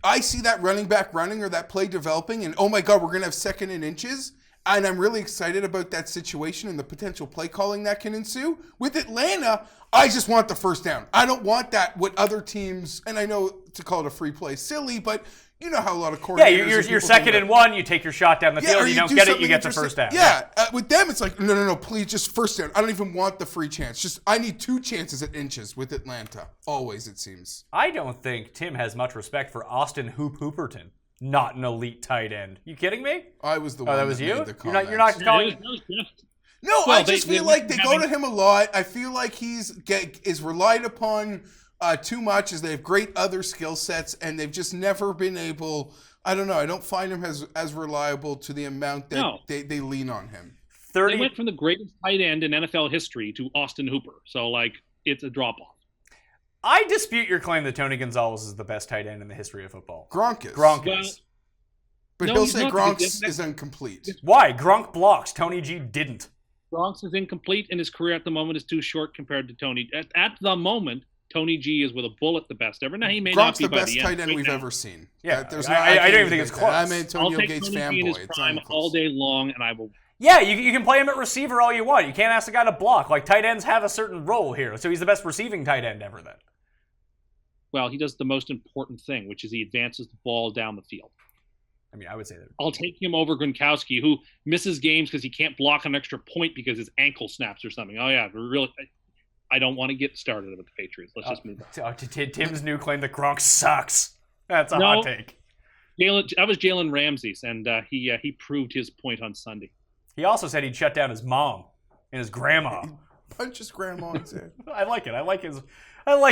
I see that running back running or that play developing, and oh my God, we're going to have second and inches. And I'm really excited about that situation and the potential play calling that can ensue. With Atlanta, I just want the first down. I don't want that what other teams, and I know to call it a free play is silly, but you know how a lot of coordinators... Yeah, you're second and one, you take your shot down the field, you don't get it, you get the interesting. first down. Yeah, with them, it's no, please, just first down. I don't even want the free chance. I need 2 chances at inches with Atlanta. Always, it seems. I don't think Tim has much respect for Austin Hooperton. Not an elite tight end. You kidding me? I was the one that was that you? made the You're not calling... No, Well, I just feel like they go to him a lot. I feel like is relied upon too much, as they have great other skill sets, and they've just never been able... I don't know. I don't find him as reliable to the amount that they lean on him. They went from the greatest tight end in NFL history to Austin Hooper. So, it's a drop-off. I dispute your claim that Tony Gonzalez is the best tight end in the history of football. Gronk is. Well, but he'll say Gronk is incomplete. Why? Gronk blocks. Tony G didn't. Gronk is incomplete, and his career at the moment is too short compared to Tony. At the moment, Tony G is with a bullet the best ever. Now, he may Gronk's not be the by best the tight end. end right we've now. ever seen. Yeah, There's I don't even think it's that. close. I'm an I'll Antonio take Gates Tony G in his fanboy. It's prime not all close. day long, and I will. Yeah, you can play him at receiver all you want. You can't ask the guy to block. Like, tight ends have a certain role here, so he's the best receiving tight end ever then. Well, he does the most important thing, which is he advances the ball down the field. I mean, I would say that. I'll take him over Gronkowski, who misses games because he can't block an extra point because his ankle snaps or something. Oh, yeah, really. I don't want to get started with the Patriots. Let's just move on. Tim's new claim that Gronk sucks. That's a No. hot take. That was Jalen Ramsey's, and he proved his point on Sunday. He also said he'd shut down his mom and his grandma. Punch his grandma and say, I like it. I like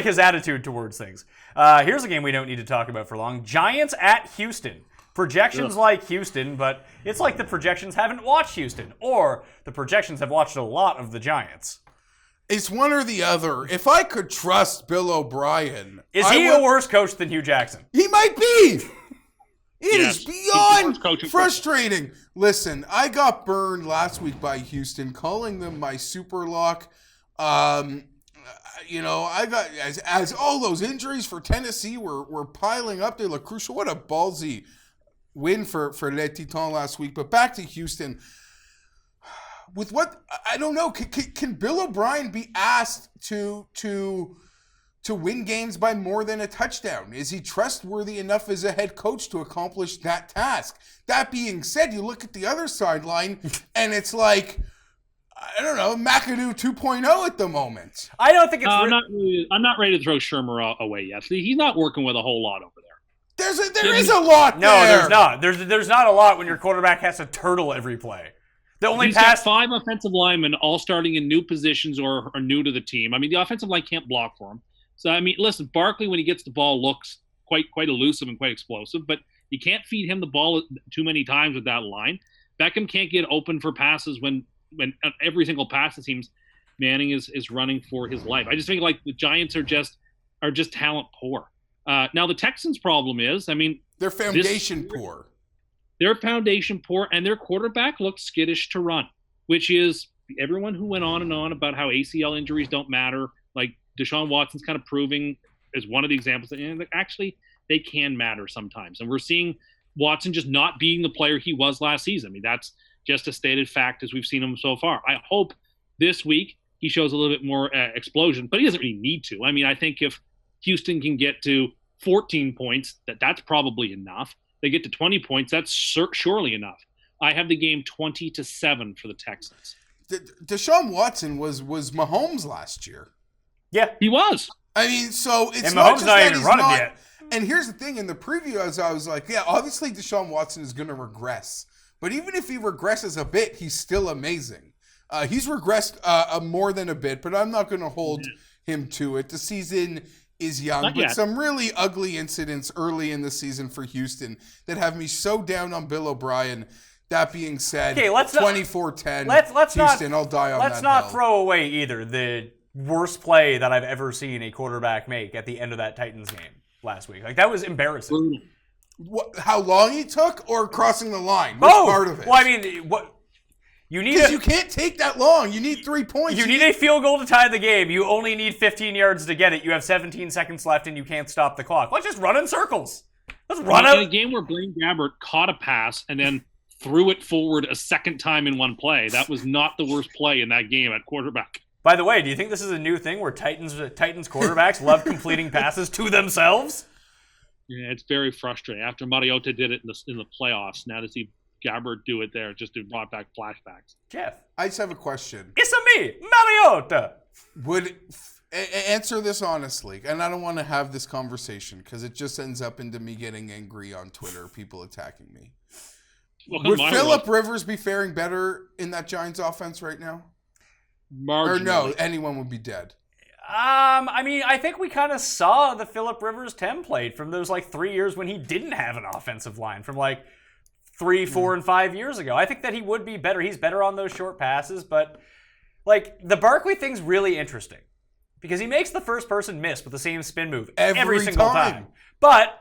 his attitude towards things. Here's a game we don't need to talk about for long. Giants at Houston. Projections like Houston, but it's like the projections haven't watched Houston, or the projections have watched a lot of the Giants. it's one or the other. If I could trust Bill O'Brien, Is he a worse coach than Hugh Jackson? He might be. It Yes, is he's the worst coach beyond in frustrating. Listen, I got burned last week by Houston, calling them my super lock. You know, I got as all those injuries for Tennessee were piling up. They look crucial. What a ballsy win for Les Titans last week. But back to Houston. With what I don't know, can Bill O'Brien be asked to win games by more than a touchdown? Is he trustworthy enough as a head coach to accomplish that task? That being said, you look at the other sideline, and it's like, I don't know, McAdoo 2.0 at the moment. I don't think it's. I'm not ready to throw Shermer away yet. He's not working with a whole lot over there. There is a lot No, there. there's not. There's not a lot when your quarterback has to turtle every play. The only He's pass. got 5 offensive linemen all starting in new positions or are new to the team. I mean, the offensive line can't block for him. So, I mean, listen, Barkley, when he gets the ball, looks quite elusive and quite explosive, but you can't feed him the ball too many times with that line. Beckham can't get open for passes when every single pass, it seems, Manning is running for his life. I just think, like, the Giants are just talent poor. Now, the Texans' problem is, I mean, Their foundation poor. Their foundation poor, and their quarterback looked skittish to run, which is everyone who went on and on about how ACL injuries don't matter. Like Deshaun Watson's kind of proving as one of the examples that actually they can matter sometimes. And we're seeing Watson just not being the player he was last season. I mean, that's just a stated fact as we've seen him so far. I hope this week he shows a little bit more explosion, but he doesn't really need to. I mean, I think if Houston can get to 14 points, that's probably enough. They get to 20 points, that's surely enough. I have the game 20-7 for the Texans. Deshaun Watson was Mahomes last year. Yeah, He was. I mean, so it's and not Mahomes just not that even he's running not. yet. And here's the thing: in the preview, I was like, yeah, obviously Deshaun Watson is going to regress. But even if he regresses a bit, he's still amazing. He's regressed more than a bit, but I'm not going to hold him to it. The season is young, Not but yet. some really ugly incidents early in the season for Houston that have me so down on Bill O'Brien. That being said, Okay, let's not- 24-10, Let's Houston, not. I'll die on Let's that not hill. throw away either the worst play that I've ever seen a quarterback make at the end of that Titans game last week. Like, that was embarrassing. How long he took or crossing the line? Which Both. part of it? Well, I mean, what you need? Because you can't take that long. You need 3 points. You need a field goal to tie the game. You only need 15 yards to get it. You have 17 seconds left, and you can't stop the clock. Let's just run in circles. Let's run In a out. game where Blaine Gabbert caught a pass and then threw it forward a second time in one play, that was not the worst play in that game at quarterback. By the way, do you think this is a new thing where Titans quarterbacks love completing passes to themselves? Yeah, it's very frustrating. After Mariota did it in the playoffs, now to see Gabbert do it there just to brought back flashbacks. Jeff, I just have a question. it's a me, Mariota. Would answer this honestly, and I don't want to have this conversation because it just ends up into me getting angry on Twitter, people attacking me. Well, Would my Phillip Rivers be faring better in that Giants offense right now? Or no, marginally. anyone would be dead. I mean, I think we kind of saw the Phillip Rivers template from those 3 years when he didn't have an offensive line from 3, 4, and 5 years ago. I think that he would be better. He's better on those short passes, but the Barkley thing's really interesting because he makes the first person miss with the same spin move every single time. time. But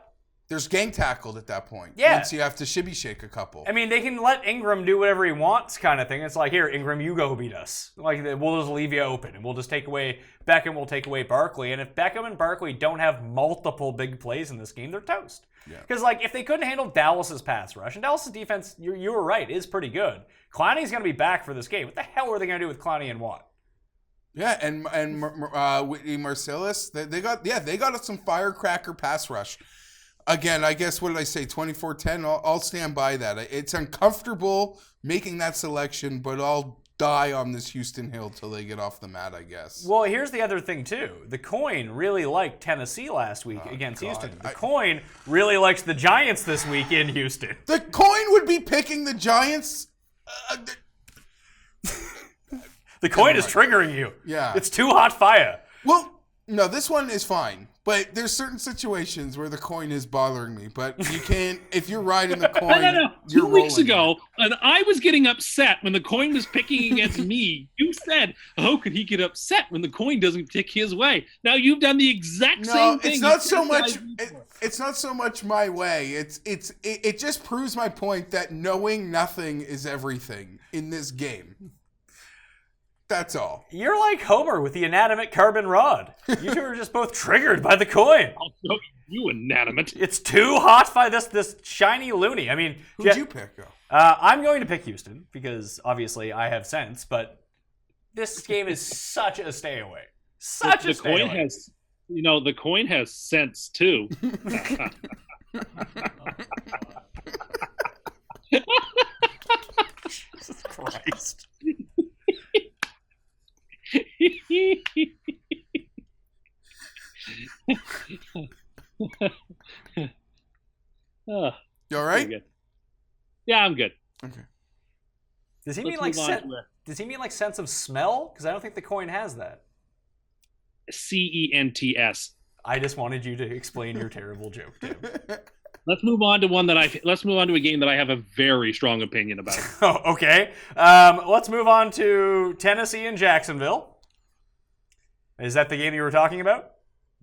there's gang tackled at that point. Yeah. Once you have to shibby shake a couple. I mean, they can let Ingram do whatever he wants kind of thing. It's like, here, Ingram, you go beat us. Like, we'll just leave you open, and we'll just take away Beckham, we'll take away Barkley. And if Beckham and Barkley don't have multiple big plays in this game, they're toast. Because, like, if they couldn't handle Dallas's pass rush, and Dallas's defense, you were right, is pretty good. Clowney's going to be back for this game. What the hell are they going to do with Clowney and Watt? Yeah, and Whitney Marcellus, they got some firecracker pass rush. Again, I guess, what did I say, 24-10? I'll stand by that. It's uncomfortable making that selection, but I'll die on this Houston hill till they get off the mat, I guess. Well, here's the other thing, too. The coin really liked Tennessee last week against Houston. The coin really likes the Giants this week in Houston. The coin would be picking the Giants. The coin is triggering you. Yeah. It's too hot fire. Well, no, this one is fine. But there's certain situations where the coin is bothering me. But you can't, if you're riding the coin, No. you're 2 weeks rolling ago, and I was getting upset when the coin was picking against me. You said, how could he get upset when the coin doesn't tick his way? Now you've done the exact same thing. It's not so much. It's not so much my way. It just proves my point that knowing nothing is everything in this game. That's all. You're like Homer with the inanimate carbon rod. You two are just both triggered by the coin. I'll show you inanimate. It's too hot by this shiny loony. I mean, Who'd you pick? I'm going to pick Houston because obviously I have sense, but this game is such a stay away. Such a stay away. The coin has sense too. Jesus Christ. You all right? Yeah, I'm good. Okay. Does he mean like sense of smell? Because I don't think the coin has that. CENTS. I just wanted you to explain your terrible joke, Tim. Let's move on to a game that I have a very strong opinion about. Oh, okay. Let's move on to Tennessee and Jacksonville. Is that the game you were talking about?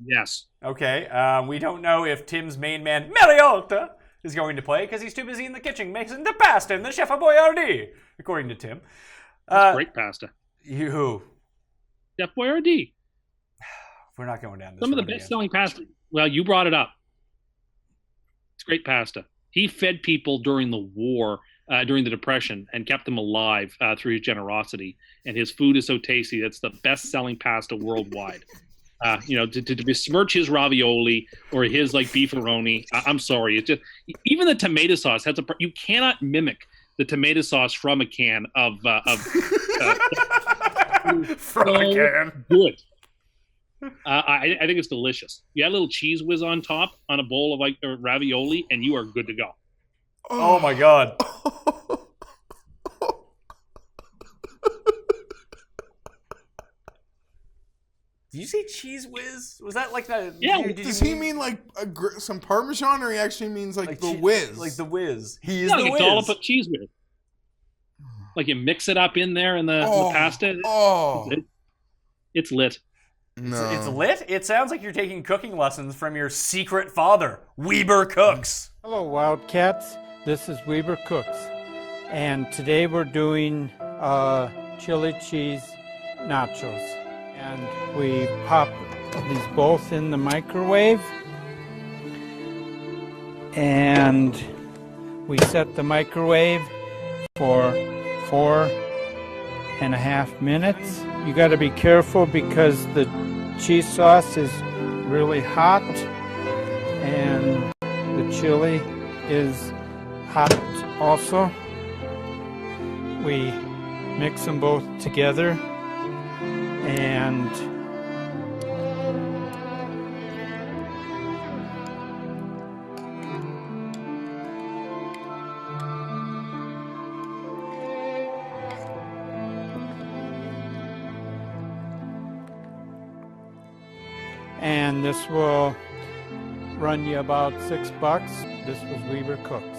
Yes. Okay. We don't know if Tim's main man, Mariota, is going to play because he's too busy in the kitchen making the pasta and the Chef Boyardee, according to Tim. Great pasta. Who? Chef Boyardee. We're not going down this Some of the best-selling pasta. Well, you brought it up. It's great pasta. He fed people during the war, during the Depression, and kept them alive through his generosity. And his food is so tasty. It's the best-selling pasta worldwide. To besmirch his ravioli or his beefaroni, I'm sorry. It's just even the tomato sauce has you cannot mimic the tomato sauce from a can of from a can. Good. I think it's delicious. You add a little cheese whiz on top on a bowl of ravioli, and you are good to go. Oh my God. Did you say cheese whiz? Was that like that? Yeah. Does he mean some Parmesan, or he actually means the whiz? Like the whiz. He is the the whiz. whiz. Up cheese whiz. Like you mix it up in there in the pasta. Oh. It's lit. No. It's lit? It sounds like you're taking cooking lessons from your secret father, Weber Cooks. Hello, Wildcats. This is Weber Cooks. And today we're doing chili cheese nachos. And we pop these both in the microwave. And we set the microwave for 4.5 minutes. You got to be careful because the cheese sauce is really hot and the chili is hot also. We mix them both together and this will run you about $6. This was Weber Cooks.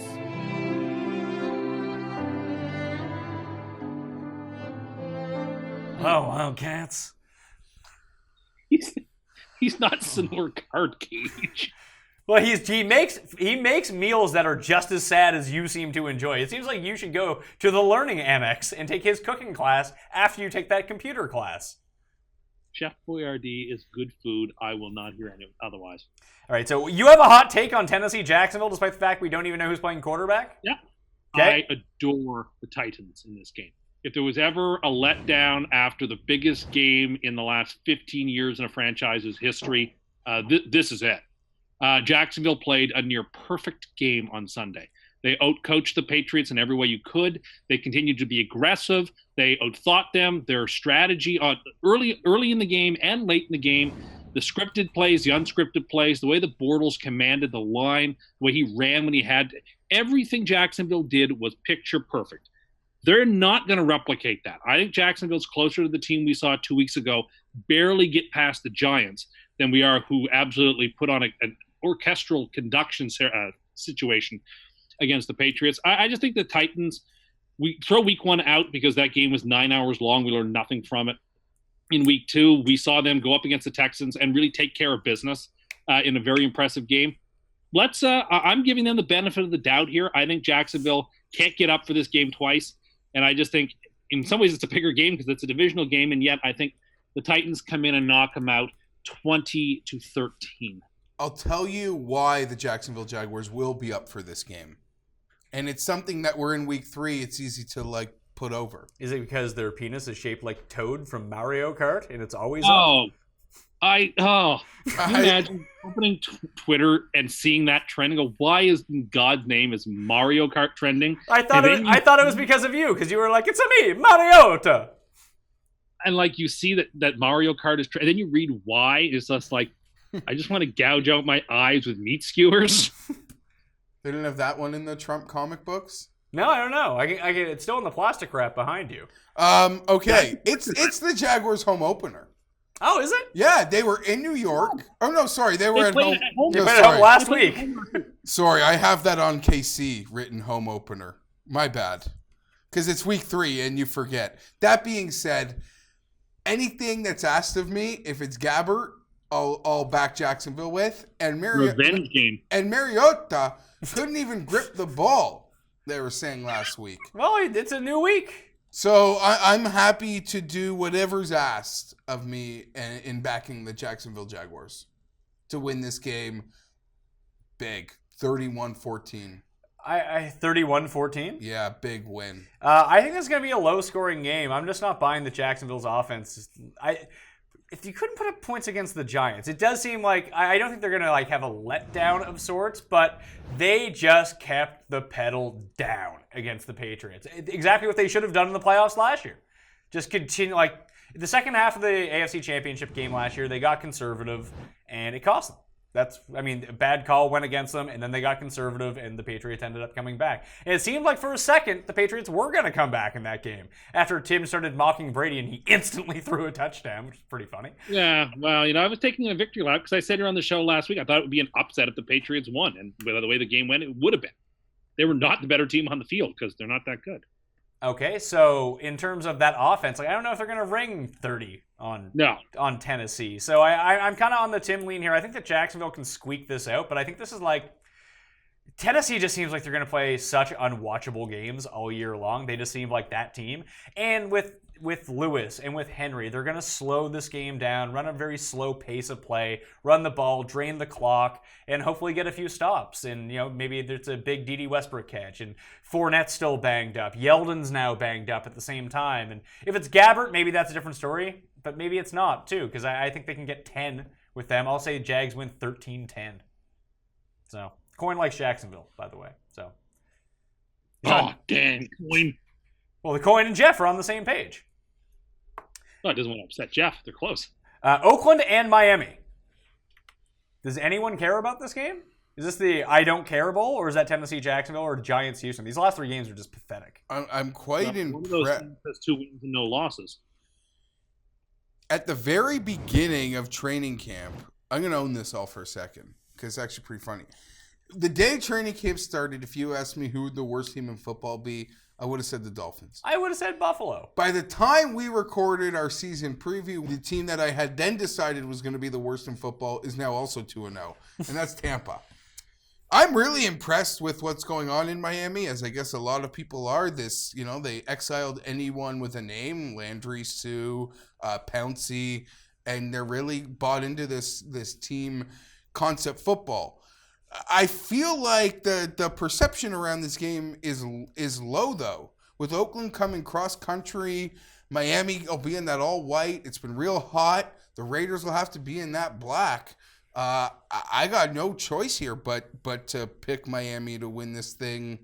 Oh, Wildcats. He's not Senor Card Cage. Well, he makes meals that are just as sad as you seem to enjoy. It seems like you should go to the Learning Annex and take his cooking class after you take that computer class. Chef Boyardee is good food. I will not hear any otherwise. All right, so you have a hot take on Tennessee Jacksonville, despite the fact we don't even know who's playing quarterback? Yeah. Okay. I adore the Titans in this game. If there was ever a letdown after the biggest game in the last 15 years in a franchise's history, this is it. Jacksonville played a near perfect game on Sunday. They outcoached the Patriots in every way you could. They continued to be aggressive. They outthought them. Their strategy early in the game and late in the game, the scripted plays, the unscripted plays, the way the Bortles commanded the line, the way he ran when he had to, everything Jacksonville did was picture perfect. They're not going to replicate that. I think Jacksonville's closer to the team we saw 2 weeks ago, barely get past the Giants, than we are who absolutely put on an orchestral conduction situation against the Patriots. I just think the Titans, we throw week 1 out because that game was 9 hours long. We learned nothing from it. In week 2, we saw them go up against the Texans and really take care of business in a very impressive game. I'm giving them the benefit of the doubt here. I think Jacksonville can't get up for this game twice. And I just think in some ways it's a bigger game because it's a divisional game. And yet I think the Titans come in and knock them out 20-13. I'll tell you why the Jacksonville Jaguars will be up for this game. And it's something that we're in week 3. It's easy to put over. Is it because their penis is shaped like Toad from Mario Kart and it's always up? Can you imagine opening Twitter and seeing that trend and go, why is in God's name is Mario Kart trending? I thought it was because of you, because you were like, it's a me, Mariota. And you see that Mario Kart is and then you read why. It's just like, I just want to gouge out my eyes with meat skewers. They didn't have that one in the Trump comic books? No, I don't know. It's still in the plastic wrap behind you. Okay. It's the Jaguars home opener. Oh, is it? Yeah, they were in New York. Oh, no, sorry. They were at home. They played at home last week. Sorry, I have that on KC, written home opener. My bad. Because it's week 3 and you forget. That being said, anything that's asked of me, if it's Gabbert, I'll back Jacksonville with. And Revenge game. And Mariota couldn't even grip the ball, they were saying last week. Well, it's a new week. So I'm happy to do whatever's asked of me in backing the Jacksonville Jaguars to win this game big, 31-14. 31-14? Yeah, big win. I think this is going to be a low-scoring game. I'm just not buying the Jacksonville's offense. If you couldn't put up points against the Giants, it does seem like I don't think they're going to have a letdown of sorts, but they just kept the pedal down against the Patriots. Exactly what they should have done in the playoffs last year. Just continue the second half of the AFC Championship game last year, they got conservative and it cost them. A bad call went against them, and then they got conservative, and the Patriots ended up coming back. And it seemed like for a second, the Patriots were going to come back in that game after Tim started mocking Brady, and he instantly threw a touchdown, which is pretty funny. Yeah, well, I was taking a victory lap because I said here on the show last week, I thought it would be an upset if the Patriots won, and by the way the game went, it would have been. They were not the better team on the field because they're not that good. Okay, so in terms of that offense, I don't know if they're going to ring 30 on Tennessee. So I'm kind of on the Tim lean here. I think that Jacksonville can squeak this out, but I think this is Tennessee just seems like they're going to play such unwatchable games all year long. They just seem like that team. And with Lewis and with Henry, they're going to slow this game down, run a very slow pace of play, run the ball, drain the clock, and hopefully get a few stops. And, maybe there's a big D.D. Westbrook catch. And Fournette's still banged up. Yeldon's now banged up at the same time. And if it's Gabbert, maybe that's a different story. But maybe it's not, too, because I think they can get 10 with them. I'll say Jags win 13-10. So, coin likes Jacksonville, by the way. So. Oh, dang. Coin. Well, the coin and Geoff are on the same page. No, it doesn't want to upset Geoff. They're close. Oakland and Miami. Does anyone care about this game? Is this the I don't care bowl, or is that Tennessee Jacksonville or Giants Houston? These last 3 games are just pathetic. I'm quite impressed. One of those teams has 2 wins and no losses. At the very beginning of training camp, I'm going to own this all for a second because it's actually pretty funny. The day training camp started, if you asked me who would the worst team in football be, I would have said the Dolphins. I would have said Buffalo. By the time we recorded our season preview, the team that I had then decided was going to be the worst in football is now also 2-0, and that's Tampa. I'm really impressed with what's going on in Miami, as I guess a lot of people are. They exiled anyone with a name, Landry, Sue, Pouncey, and they're really bought into this team concept football. I feel like the perception around this game is low, though. With Oakland coming cross country, Miami will be in that all white. It's been real hot. The Raiders will have to be in that black. I got no choice here but to pick Miami to win this thing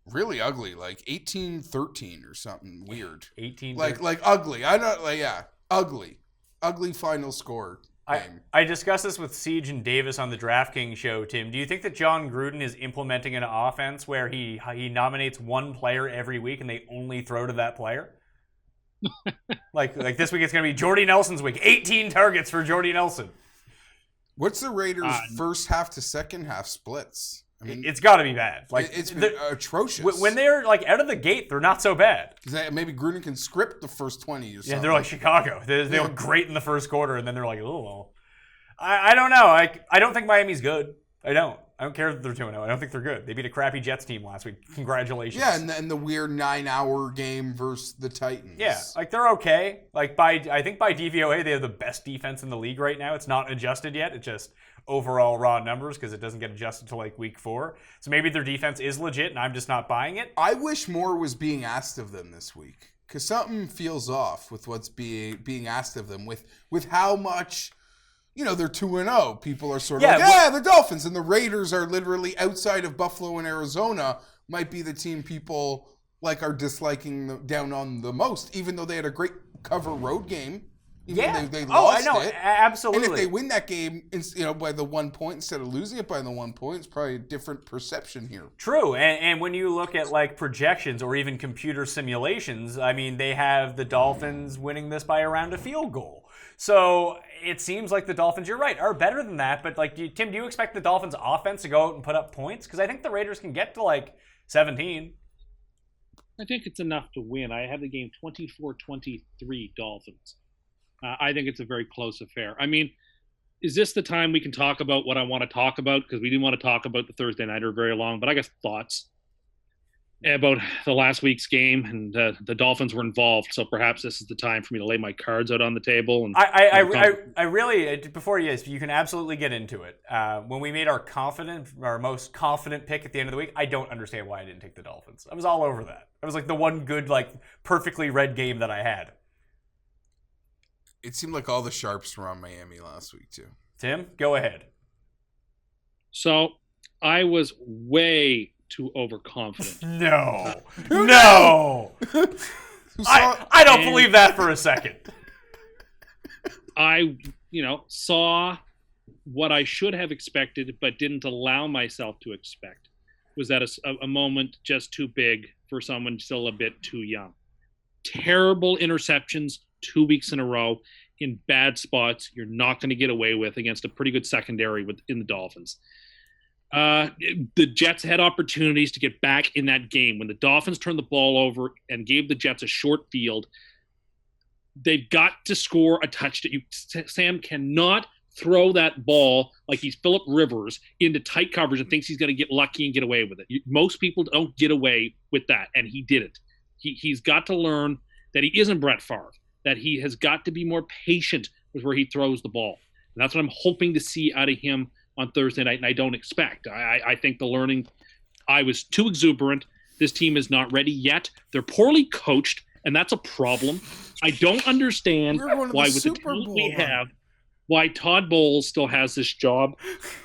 really ugly, like 18-13 or something weird. 18 like ugly. I don't like ugly final score. I discussed this with Siege and Davis on the Draftkings show, Tim. Do you think that John Gruden is implementing an offense where he nominates one player every week and they only throw to that player? like this week it's going to be Jordy Nelson's week. 18 targets for Jordy Nelson. What's the Raiders' first half to second half splits? I mean, it's got to be bad. Like it's been atrocious. When they're like out of the gate, they're not so bad. Maybe Gruden can script the first 20 or something. Yeah, they're like Chicago. They were great in the first quarter, and then they're like, oh, well. I don't know. I don't think Miami's good. I don't care that they're 2-0. I don't think they're good. They beat a crappy Jets team last week. Congratulations. Yeah, and the weird 9-hour game versus the Titans. Yeah, like they're okay. Like I think by DVOA, they have the best defense in the league right now. It's not adjusted yet. It's just overall raw numbers because it doesn't get adjusted till like week 4. So maybe their defense is legit, and I'm just not buying it. I wish more was being asked of them this week because something feels off with what's being asked of them with how much. They're 2-0. People are sort of the Dolphins. And the Raiders are literally outside of Buffalo and Arizona, might be the team people are disliking down on the most, even though they had a great cover road game. They lost I know. it. Absolutely. And if they win that game, by the 1 point instead of losing it by the 1 point, it's probably a different perception here. True. And when you look at projections or even computer simulations, I mean, they have the Dolphins winning this by around a field goal. So it seems like the Dolphins, you're right, are better than that. But Tim, do you expect the Dolphins offense to go out and put up points? Because I think the Raiders can get to 17. I think it's enough to win. I have the game 24-23 Dolphins. I think it's a very close affair. I mean, is this the time we can talk about what I want to talk about? Because we didn't want to talk about the Thursday nighter very long, but I guess thoughts about the last week's game, and the Dolphins were involved, so perhaps this is the time for me to lay my cards out on the table. And I really, before you can absolutely get into it. When we made our most confident pick at the end of the week, I don't understand why I didn't take the Dolphins. I was all over that. It was the one good, perfectly read game that I had. It seemed like all the sharps were on Miami last week, too. Tim, go ahead. So I was way too overconfident. No. I don't believe that for a second. I, saw what I should have expected but didn't allow myself to expect. Was that a moment just too big for someone still a bit too young? Terrible interceptions 2 weeks in a row in bad spots you're not going to get away with against a pretty good secondary in the Dolphins. The Jets had opportunities to get back in that game. When the Dolphins turned the ball over and gave the Jets a short field, they've got to score a touchdown. Sam cannot throw that ball like he's Phillip Rivers into tight coverage and thinks he's going to get lucky and get away with it. Most people don't get away with that, and he did it. He's got to learn that he isn't Brett Favre, that he has got to be more patient with where he throws the ball. And that's what I'm hoping to see out of him on Thursday night, and I don't expect. I think the learning, I was too exuberant. This team is not ready yet. They're poorly coached, and that's a problem. I don't understand why with the talent we have, why Todd Bowles still has this job.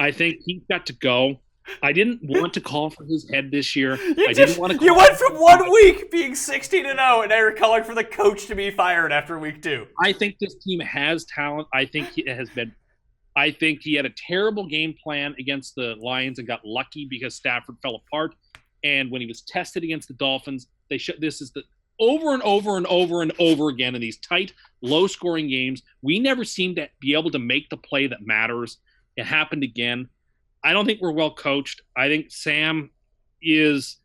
I think he's got to go. I didn't want to call for his head this year. You went from 1 week being 16-0, and now you're calling for the coach to be fired after week 2. I think this team has talent. I think he had a terrible game plan against the Lions and got lucky because Stafford fell apart. And when he was tested against the Dolphins, this is the over and over and over and over again in these tight, low-scoring games. We never seem to be able to make the play that matters. It happened again. I don't think we're well coached. I think Sam is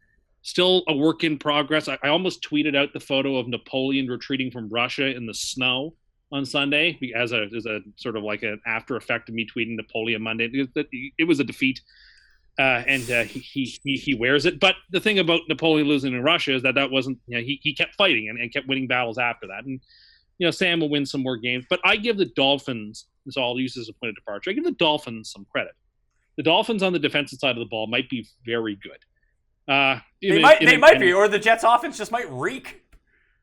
still a work in progress. I almost tweeted out the photo of Napoleon retreating from Russia in the snow on Sunday as a sort of like an after effect of me tweeting Napoleon Monday. It was a defeat. He wears it. But the thing about Napoleon losing in Russia is that wasn't, he kept fighting and kept winning battles after that. And, Sam will win some more games. But I give the Dolphins, so I'll use this as a point of departure, I give the Dolphins some credit. The Dolphins on the defensive side of the ball might be very good. They might be, or the Jets offense just might reek.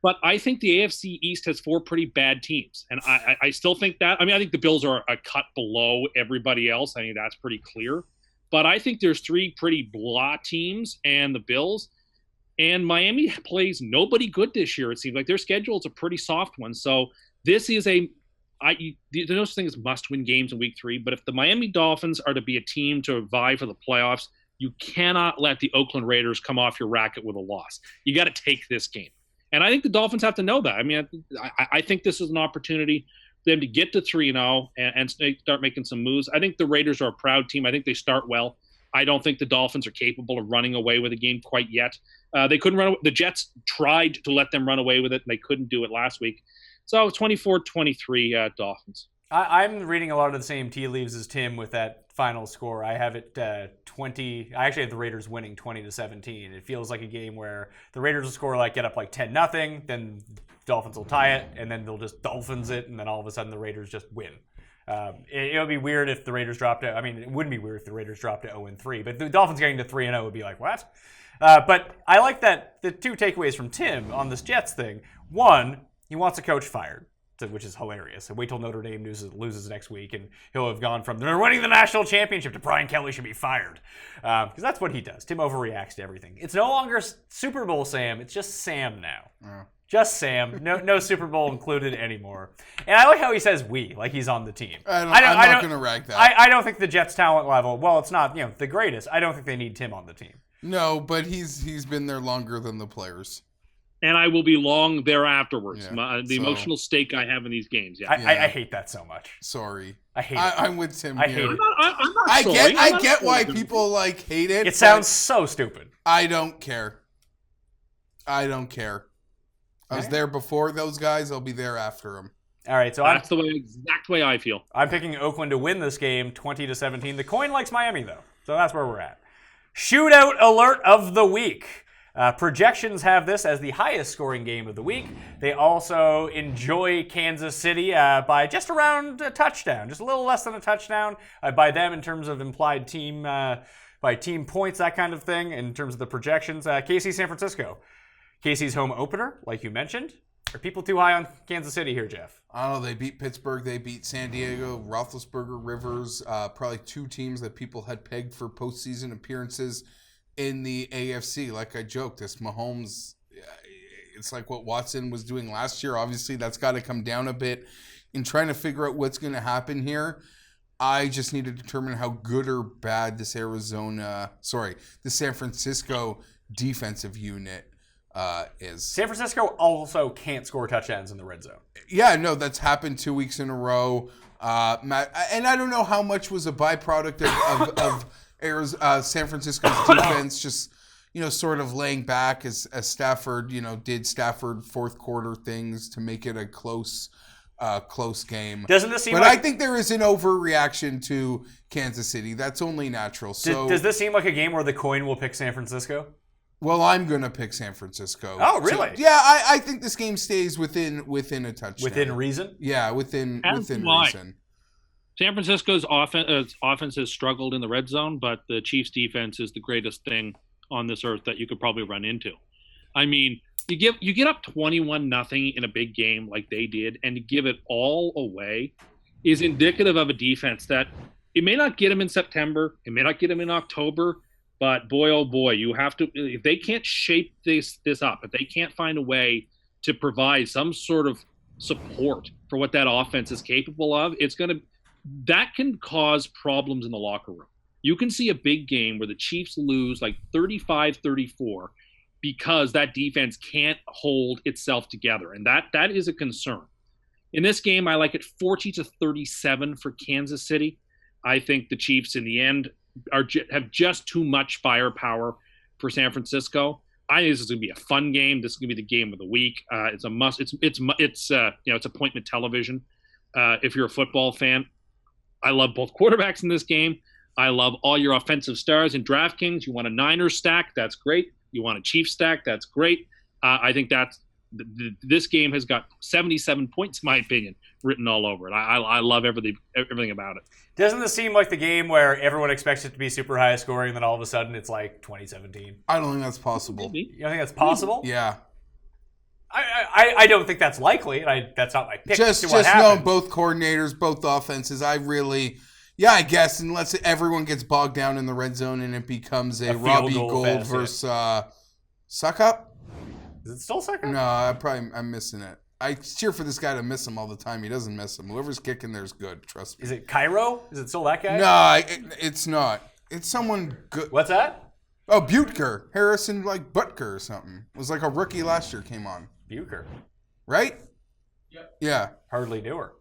But I think the AFC East has 4 pretty bad teams. And I still think that. I mean, I think the Bills are a cut below everybody else. I think that's pretty clear. But I think there's 3 pretty blah teams and the Bills. And Miami plays nobody good this year. It seems like their schedule is a pretty soft one. So this is there's no such thing as must-win games in Week 3. But if the Miami Dolphins are to be a team to vie for the playoffs, you cannot let the Oakland Raiders come off your racket with a loss. You got to take this game. And I think the Dolphins have to know that. I mean, I think this is an opportunity for them to get to 3-0 and start making some moves. I think the Raiders are a proud team. I think they start well. I don't think the Dolphins are capable of running away with a game quite yet. They couldn't run. The Jets tried to let them run away with it, and they couldn't do it last week. So 24-23 Dolphins. I'm reading a lot of the same tea leaves as Tim with that final score. I have it 20. I actually have the Raiders winning 20-17. It feels like a game where the Raiders will score get up 10-0, then Dolphins will tie it, and then they'll just Dolphins it, and then all of a sudden the Raiders just win. It would be weird if the Raiders dropped it. I mean, it wouldn't be weird if the Raiders dropped to 0-3, but the Dolphins getting to 3-0 would be like, what? But I like that the 2 takeaways from Tim on this Jets thing. One, he wants a coach fired, which is hilarious. And wait till Notre Dame loses next week, and he'll have gone from they're winning the national championship to Brian Kelly should be fired. Because that's what he does. Tim overreacts to everything. It's no longer Super Bowl Sam. It's just Sam now. Just Sam. No Super Bowl included anymore. And I like how he says we, like he's on the team. I'm not going to rag that. I don't think the Jets' talent level, well, it's not the greatest. I don't think they need Tim on the team. No, but he's been there longer than the players. And I will be long thereafterwards. Yeah, emotional stake I have in these games. Yeah. I hate that so much. Sorry. I hate it. I'm with Tim I here. hate it. I'm not sorry. I get why people hate it. It sounds so stupid. I don't care. I was there before those guys. I'll be there after them. All right, so that's the exact way I feel. I'm picking Oakland to win this game, 20-17. The coin likes Miami though, so that's where we're at. Shootout alert of the week. Projections have this as the highest scoring game of the week. They also enjoy Kansas City by just around a touchdown, just a little less than a touchdown by them in terms of implied team by team points, that kind of thing. In terms of the projections, KC San Francisco. KC's home opener, like you mentioned. Are people too high on Kansas City here, Geoff? I don't know. They beat Pittsburgh. They beat San Diego. Roethlisberger, Rivers, probably 2 teams that people had pegged for postseason appearances in the AFC. Like I joked, this Mahomes, it's like what Watson was doing last year. Obviously, that's got to come down a bit in trying to figure out what's going to happen here. I just need to determine how good or bad this the San Francisco defensive unit is. San Francisco also can't score touchdowns in the red zone. Yeah, no, that's happened 2 weeks in a row. Matt, and I don't know how much was a byproduct of San Francisco's defense just, sort of laying back as Stafford, did Stafford fourth quarter things to make it a close game. Doesn't this seem But I think there is an overreaction to Kansas City. That's only natural. So does this seem like a game where the coin will pick San Francisco? Well, I'm going to pick San Francisco. Oh, really? So, yeah, I think this game stays within a touchdown. Within reason? Yeah, within reason. San Francisco's offense has struggled in the red zone, but the Chiefs' defense is the greatest thing on this earth that you could probably run into. I mean, you get up 21-0 in a big game like they did, and to give it all away is indicative of a defense that it may not get them in September, it may not get them in October, but boy, oh boy, you have to. If they can't shape this up, if they can't find a way to provide some sort of support for what that offense is capable of, that can cause problems in the locker room. You can see a big game where the Chiefs lose 35-34 because that defense can't hold itself together, and that is a concern. In this game, I like it 40-37 for Kansas City. I think the Chiefs, in the end, have just too much firepower for San Francisco. I think this is going to be a fun game. This is going to be the game of the week. It's a must. It's appointment television. If you're a football fan, I love both quarterbacks in this game. I love all your offensive stars in DraftKings. You want a Niners stack? That's great. You want a Chiefs stack? That's great. I think this game has got 77 points, in my opinion, written all over it. I love everything about it. Doesn't this seem like the game where everyone expects it to be super high scoring, and then all of a sudden it's like 2017? I don't think that's possible. Maybe. You don't think that's possible? Yeah. I don't think that's likely. That's not my pick. Just to what know happens. both coordinators, both offenses. I guess unless everyone gets bogged down in the red zone and it becomes a field Robbie goal Gould fest, versus Suck Up. Is it still second? No, I'm missing it. I cheer for this guy to miss him all the time. He doesn't miss him. Whoever's kicking there's good. Trust me. Is it Cairo? Is it still that guy? No, it's not. It's someone good. What's that? Oh, Butker. Harrison Butker or something. It was like a rookie last year came on. Bucher. Right? Yep. Yeah. Hardly knew her.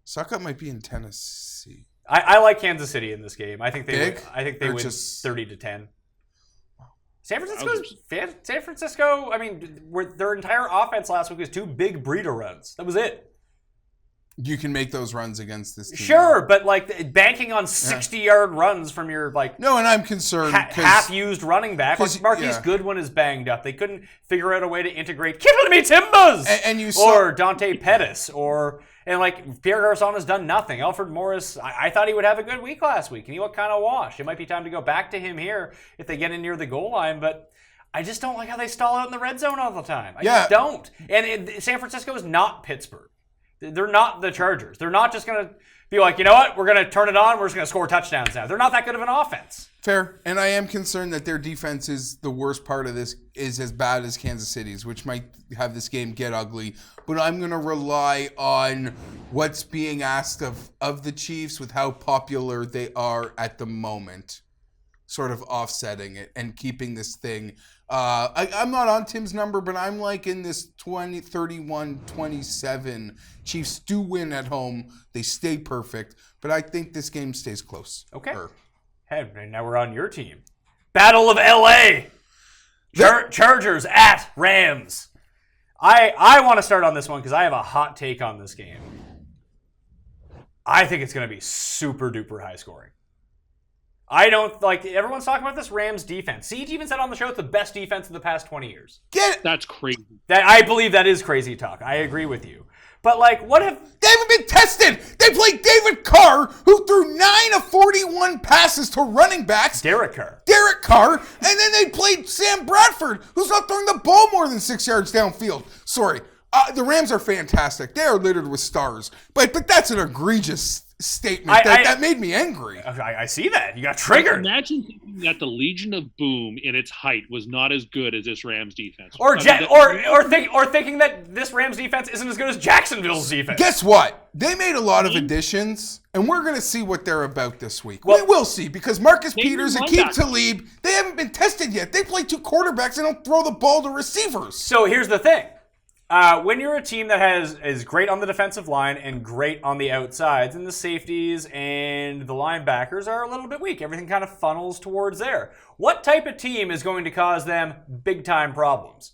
Suck Up might be in Tennessee. I like Kansas City in this game. I think they Big? win. I think they Or win just- 30-10. San Francisco. I mean, their entire offense last week was 2 big breeder runs. That was it. You can make those runs against this team. Sure, but like banking on 60-yard runs from your like No, and I'm concerned half-used running back. Like 'cause, Marquise yeah. Goodwin is banged up. They couldn't figure out a way to integrate Kittle Me Timbers And you saw or Dante Pettis and like Pierre Garçon has done nothing. Alfred Morris, I thought he would have a good week last week, and he looked kind of washed. It might be time to go back to him here if they get in near the goal line, but I just don't like how they stall out in the red zone all the time. I just don't. And San Francisco is not Pittsburgh. They're not the Chargers. They're not just going to be like, you know what, we're going to turn it on, we're just going to score touchdowns now. They're not that good of an offense. Fair. And I am concerned that their defense is the worst part of this, is as bad as Kansas City's, which might have this game get ugly. But I'm going to rely on what's being asked of the Chiefs with how popular they are at the moment, sort of offsetting it and keeping this thing. I'm not on Tim's number, but I'm like in this 31-27. Chiefs do win at home. They stay perfect, but I think this game stays close. Okay. Hey, now we're on your team. Battle of LA. Chargers at Rams. I want to start on this one because I have a hot take on this game. I think it's going to be super duper high scoring. I don't like everyone's talking about this Rams defense. Siege even said on the show it's the best defense in the past 20 years. That's crazy. I believe that is crazy talk. I agree with you. But like, what if they haven't been tested? They played David Carr, who threw 9 of 41 passes to running backs. Derek Carr, and then they played Sam Bradford, who's not throwing the ball more than 6 yards downfield. Sorry, the Rams are fantastic. They are littered with stars, but that's an egregious statement that made me angry. I see that. You got triggered. Imagine thinking that the Legion of Boom in its height was not as good as this Rams defense. Or thinking that this Rams defense isn't as good as Jacksonville's defense. Guess what? They made a lot of additions, and we're going to see what they're about this week. We will see, because Marcus Peters and Keith Talib, they haven't been tested yet. They play 2 quarterbacks and don't throw the ball to receivers. So here's the thing. When you're a team that is great on the defensive line and great on the outsides, and the safeties and the linebackers are a little bit weak, everything kind of funnels towards there. What type of team is going to cause them big-time problems?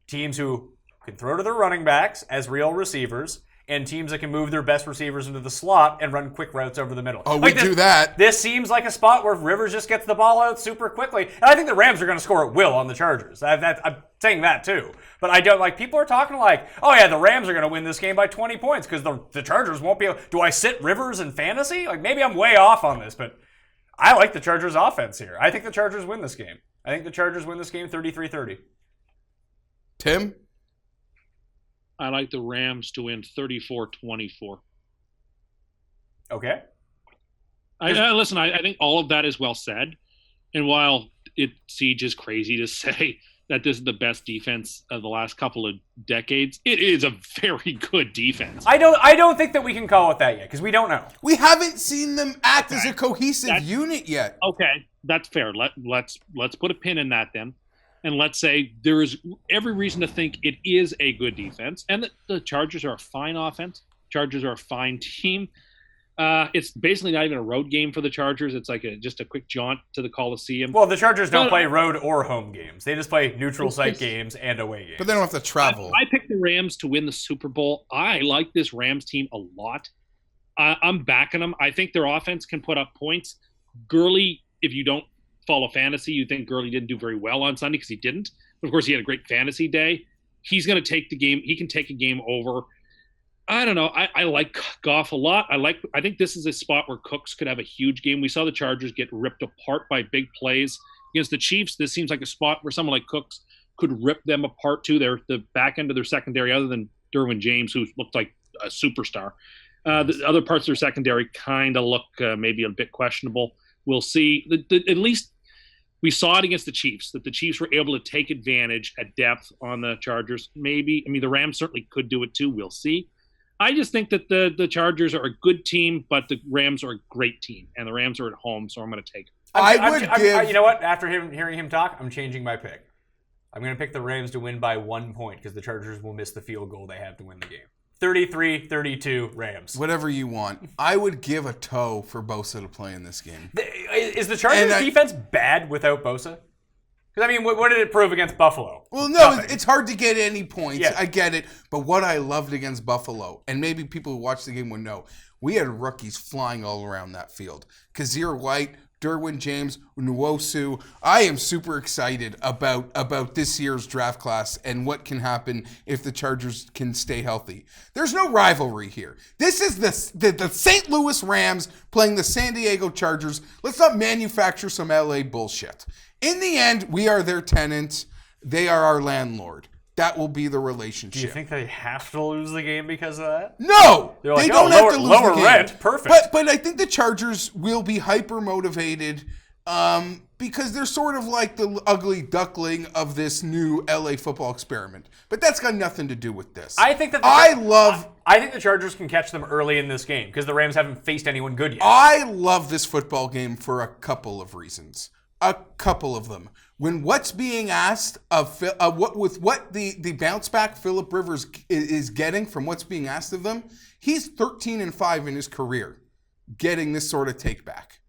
Teams who can throw to their running backs as real receivers, and teams that can move their best receivers into the slot and run quick routes over the middle. Oh, we do that. This seems like a spot where Rivers just gets the ball out super quickly. And I think the Rams are going to score at will on the Chargers. I'm saying that too. But I don't like, people are talking like, oh yeah, the Rams are going to win this game by 20 points because the Chargers won't be able. Do I sit Rivers in fantasy? Like, maybe I'm way off on this, but I like the Chargers offense here. I think the Chargers win this game. I think the Chargers win this game 33-30. Tim? I like the Rams to win 34-24. Okay. Listen, I think all of that is well said. And while Siege is crazy to say that this is the best defense of the last couple of decades, it is a very good defense. I don't think that we can call it that yet because we don't know. We haven't seen them act as a cohesive unit yet. Okay, that's fair. Let's put a pin in that then. And let's say there is every reason to think it is a good defense, and that the Chargers are a fine offense. Chargers are a fine team. It's basically not even a road game for the Chargers. It's like just a quick jaunt to the Coliseum. Well, the Chargers don't play road or home games. They just play neutral site games and away games. But they don't have to travel. I picked the Rams to win the Super Bowl. I like this Rams team a lot. I'm backing them. I think their offense can put up points. Gurley, if you don't follow fantasy, you think Gurley didn't do very well on Sunday because he didn't. But of course, he had a great fantasy day. He's going to take the game. He can take a game over. I don't know. I like Goff a lot. I think this is a spot where Cooks could have a huge game. We saw the Chargers get ripped apart by big plays against the Chiefs. This seems like a spot where someone like Cooks could rip them apart too. They're the back end of their secondary, other than Derwin James, who looked like a superstar. The other parts of their secondary kind of look maybe a bit questionable. We'll see. At least we saw it against the Chiefs, that the Chiefs were able to take advantage at depth on the Chargers. Maybe. I mean, the Rams certainly could do it too. We'll see. I just think that the Chargers are a good team, but the Rams are a great team, and the Rams are at home, so I'm going to take it. You know what? After hearing him talk, I'm changing my pick. I'm going to pick the Rams to win by 1 point because the Chargers will miss the field goal they have to win the game. 33-32 Rams. Whatever you want. I would give a toe for Bosa to play in this game. Is the Chargers defense bad without Bosa? Because, I mean, what did it prove against Buffalo? Well, no, it's hard to get any points. Yeah. I get it. But what I loved against Buffalo, and maybe people who watched the game would know, we had rookies flying all around that field. Kazir White, Derwin James, Nwosu. I am super excited about this year's draft class and what can happen if the Chargers can stay healthy. There's no rivalry here. This is the St. Louis Rams playing the San Diego Chargers. Let's not manufacture some LA bullshit. In the end, we are their tenant. They are our landlord. That will be the relationship. Do you think they have to lose the game because of that? No! Like, they don't have to lose lower the game. Rent, perfect. But I think the Chargers will be hyper-motivated because they're sort of like the ugly duckling of this new LA football experiment. But that's got nothing to do with this. I think the Chargers can catch them early in this game because the Rams haven't faced anyone good yet. I love this football game for a couple of reasons. A couple of them. When what's being asked of what the bounce back Phillip Rivers is getting from what's being asked of them, he's 13-5 in his career, getting this sort of take back.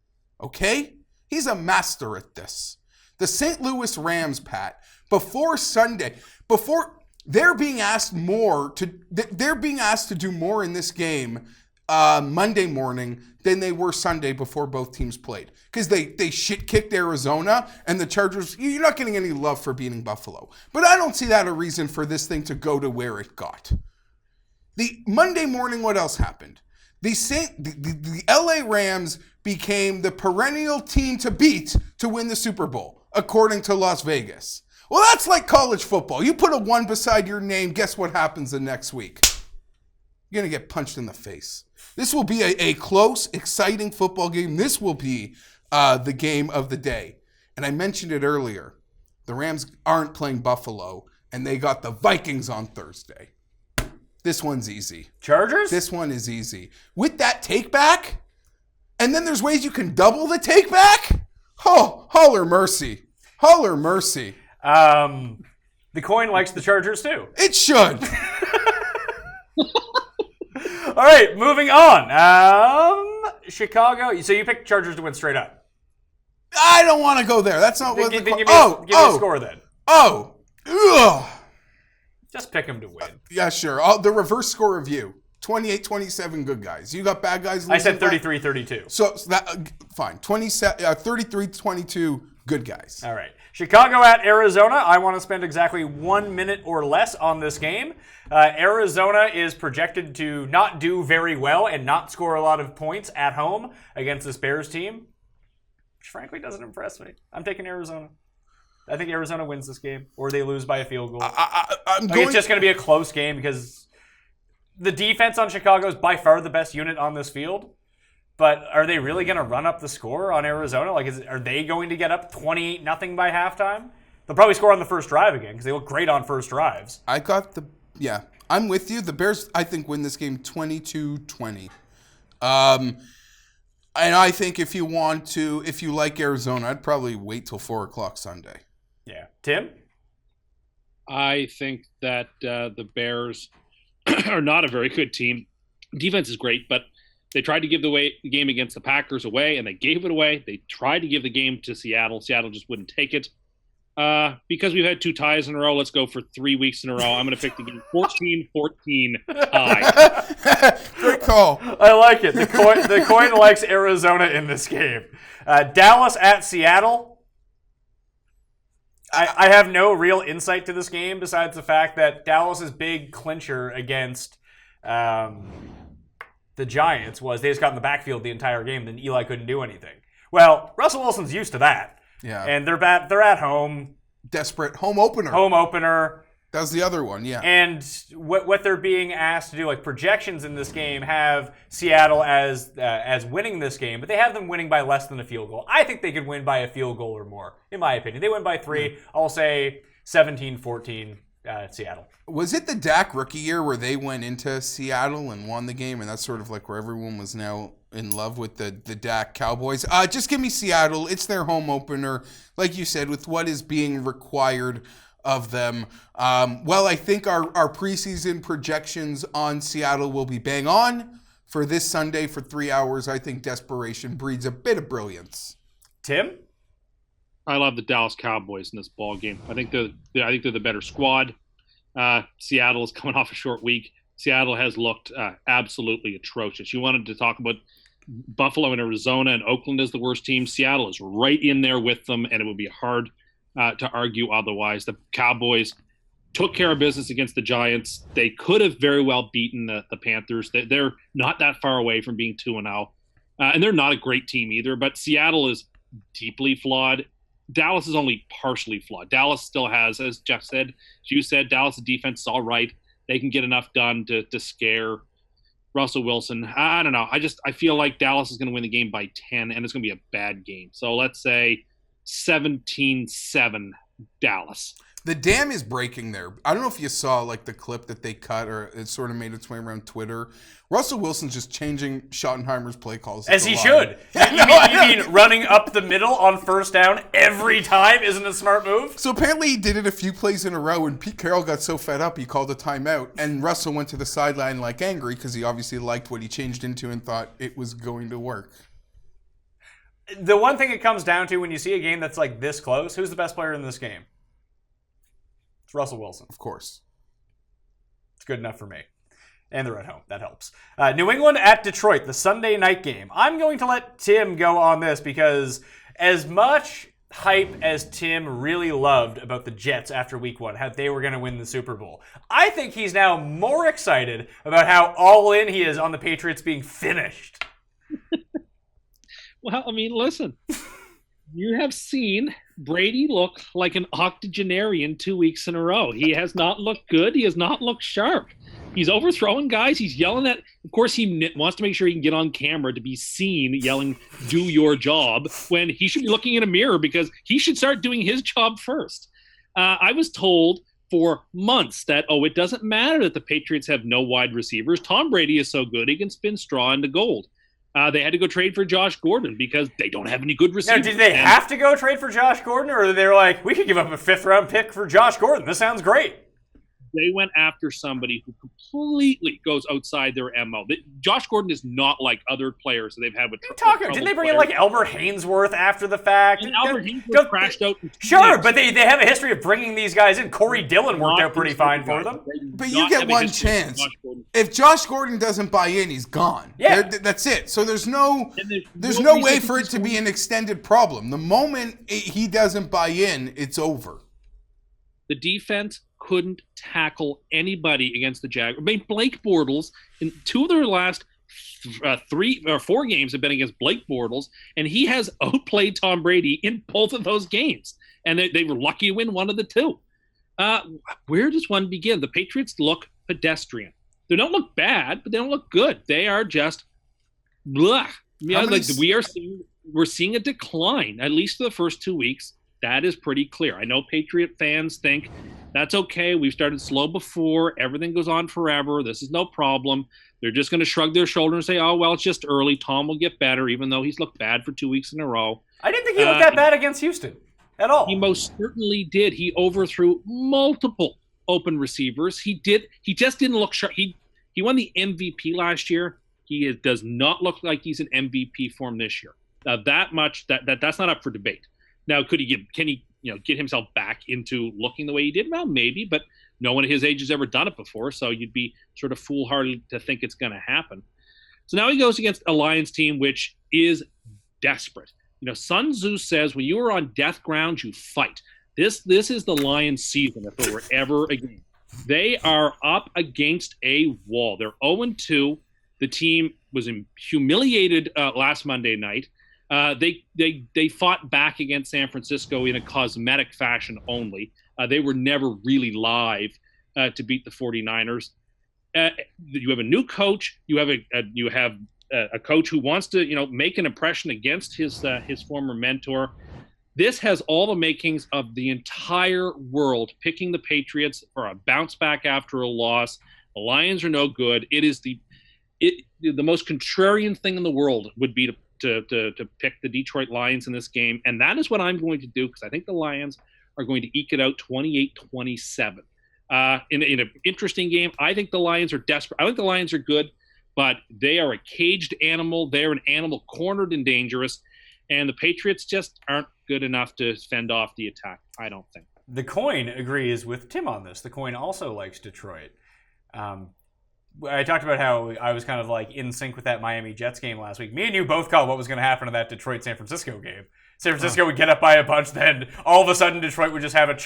Okay, he's a master at this. The St. Louis Rams, Pat, before Sunday, they're being asked to do more in this game Monday morning than they were Sunday before both teams played. Because they shit-kicked Arizona, and the Chargers, you're not getting any love for beating Buffalo. But I don't see that a reason for this thing to go to where it got. The Monday morning, what else happened? The LA Rams became the perennial team to beat to win the Super Bowl, according to Las Vegas. Well, that's like college football. You put a 1 beside your name, guess what happens the next week? You're going to get punched in the face. This will be a close, exciting football game. This will be the game of the day. And I mentioned it earlier. The Rams aren't playing Buffalo, and they got the Vikings on Thursday. This one's easy. Chargers? This one is easy. With that take back, and then there's ways you can double the take back. Oh, holler mercy. Holler mercy. The coin likes the Chargers too. It should. All right, moving on. Chicago. So you picked Chargers to win straight up. I don't want to go there. That's not what. Give me a score then. Ugh. Just pick them to win. Yeah, sure. The reverse score of you. 28-27 good guys. You got bad guys. I said 33-32. So that fine. 33-22 good guys. All right. Chicago at Arizona. I want to spend exactly 1 minute or less on this game. Arizona is projected to not do very well and not score a lot of points at home against this Bears team, which frankly doesn't impress me. I'm taking Arizona. I think Arizona wins this game, or they lose by a field goal. It's just going to be a close game because the defense on Chicago is by far the best unit on this field. But are they really going to run up the score on Arizona? Are they going to get up 28-0 by halftime? They'll probably score on the first drive again because they look great on first drives. I'm with you. The Bears, I think, win this game 22-20. And I think if you like Arizona, I'd probably wait till 4 o'clock Sunday. Yeah. Tim? I think that the Bears are not a very good team. Defense is great, but they tried to give the game against the Packers away, and they gave it away. They tried to give the game to Seattle. Seattle just wouldn't take it. Because we've had 2 ties in a row, let's go for 3 weeks in a row. I'm going to pick the game 14-14 tie. Great call. I like it. The coin likes Arizona in this game. Dallas at Seattle. I have no real insight to this game besides the fact that Dallas's big clincher against the Giants was they just got in the backfield the entire game, then Eli couldn't do anything. Well, Russell Wilson's used to that. Yeah. And they're at home. Desperate home opener. Home opener. That was the other one, yeah. And what they're being asked to do, like projections in this game, have Seattle as winning this game, but they have them winning by less than a field goal. I think they could win by a field goal or more, in my opinion. They win by 3. I'll say 17-14 Seattle. Was it the Dak rookie year where they went into Seattle and won the game, and that's sort of like where everyone was now in love with the Dak Cowboys? Just give me Seattle. It's their home opener, like you said, with what is being required of them. Well, I think our preseason projections on Seattle will be bang on for this Sunday for 3 hours. I think desperation breeds a bit of brilliance. Tim? I love the Dallas Cowboys in this ball game. I think they're the better squad. Seattle is coming off a short week. Seattle has looked absolutely atrocious. You wanted to talk about Buffalo and Arizona and Oakland as the worst team. Seattle is right in there with them, and it would be hard to argue otherwise. The Cowboys took care of business against the Giants. They could have very well beaten the Panthers. They're not that far away from being 2-0. And they're not a great team either, but Seattle is deeply flawed. Dallas is only partially flawed. Dallas still has, as Geoff said, you said, Dallas' defense is all right. They can get enough done to scare Russell Wilson. I don't know. I feel like Dallas is going to win the game by 10, and it's going to be a bad game. So let's say 17-7 Dallas. The dam is breaking there. I don't know if you saw like the clip that they cut, or it sort of made its way around Twitter. Russell Wilson's just changing Schottenheimer's play calls. As he should. You mean running up the middle on first down every time isn't a smart move? So apparently he did it a few plays in a row, and Pete Carroll got so fed up he called a timeout, and Russell went to the sideline like angry because he obviously liked what he changed into and thought it was going to work. The one thing it comes down to when you see a game that's like this close, who's the best player in this game? It's Russell Wilson. Of course. It's good enough for me. And they're at home. That helps. New England at Detroit, the Sunday night game. I'm going to let Tim go on this because as much hype as Tim really loved about the Jets after week 1, how they were going to win the Super Bowl, I think he's now more excited about how all in he is on the Patriots being finished. Well, I mean, listen. You have seen Brady look like an octogenarian 2 weeks in a row. He has not looked good. He has not looked sharp. He's overthrowing guys. He's yelling at. Of course, he wants to make sure he can get on camera to be seen yelling, "Do your job," when he should be looking in a mirror because he should start doing his job first. I was told for months that, it doesn't matter that the Patriots have no wide receivers. Tom Brady is so good, he can spin straw into gold. They had to go trade for Josh Gordon because they don't have any good receivers. Now, did they have to go trade for Josh Gordon, or they were like, we could give up a 5th-round pick for Josh Gordon? This sounds great. They went after somebody who completely goes outside their MO. Josh Gordon is not like other players that they've had with Didn't they bring in like Albert Hainsworth after the fact? And Albert Hainsworth crashed out. Sure, but they have a history of bringing these guys in. Corey Dillon worked out pretty fine for them. But you get one chance. If Josh Gordon doesn't buy in, he's gone. Yeah. That's it. So there's no way for it to be an extended problem. The moment he doesn't buy in, it's over. The defense couldn't tackle anybody against the Jaguars. I mean, Blake Bortles, in 2 of their last 3 or 4 games have been against Blake Bortles, and he has outplayed Tom Brady in both of those games. And they were lucky to win one of the 2. Where does one begin? The Patriots look pedestrian. They don't look bad, but they don't look good. They are just blah. Yeah, we're seeing a decline, at least for the first 2 weeks. That is pretty clear. I know Patriot fans think that's okay. We've started slow before. Everything goes on forever. This is no problem. They're just going to shrug their shoulder and say, it's just early. Tom will get better, even though he's looked bad for 2 weeks in a row. I didn't think he looked that bad against Houston at all. He most certainly did. He overthrew multiple open receivers. He just didn't look sharp. He won the MVP last year. He does not look like he's in MVP form this year. That's not up for debate. Now, can he get himself back into looking the way he did? Well, maybe, but no one at his age has ever done it before, so you'd be sort of foolhardy to think it's going to happen. So now he goes against a Lions team which is desperate. Sun Tzu says when you are on death ground, you fight. This is the Lions' season if there were ever a game. They are up against a wall. They're 0-2. The team was humiliated last Monday night. They fought back against San Francisco in a cosmetic fashion only. They were never really live to beat the 49ers. You have a new coach. You have a coach who wants to make an impression against his former mentor. This has all the makings of the entire world picking the Patriots for a bounce back after a loss. The Lions are no good. It is the most contrarian thing in the world would be to pick the Detroit Lions in this game, and that is what I'm going to do because I think the Lions are going to eke it out 28-27. In an interesting game, I think the Lions are desperate. I think the Lions are good, but they are a caged animal. They're an animal cornered and dangerous, and the Patriots just aren't good enough to fend off the attack, I don't think. The coin agrees with Tim on this. The coin also likes Detroit. I talked about how I was kind of like in sync with that Miami Jets game last week. Me and you both called what was going to happen to that Detroit-San Francisco game. San Francisco would get up by a bunch, then all of a sudden Detroit would just have a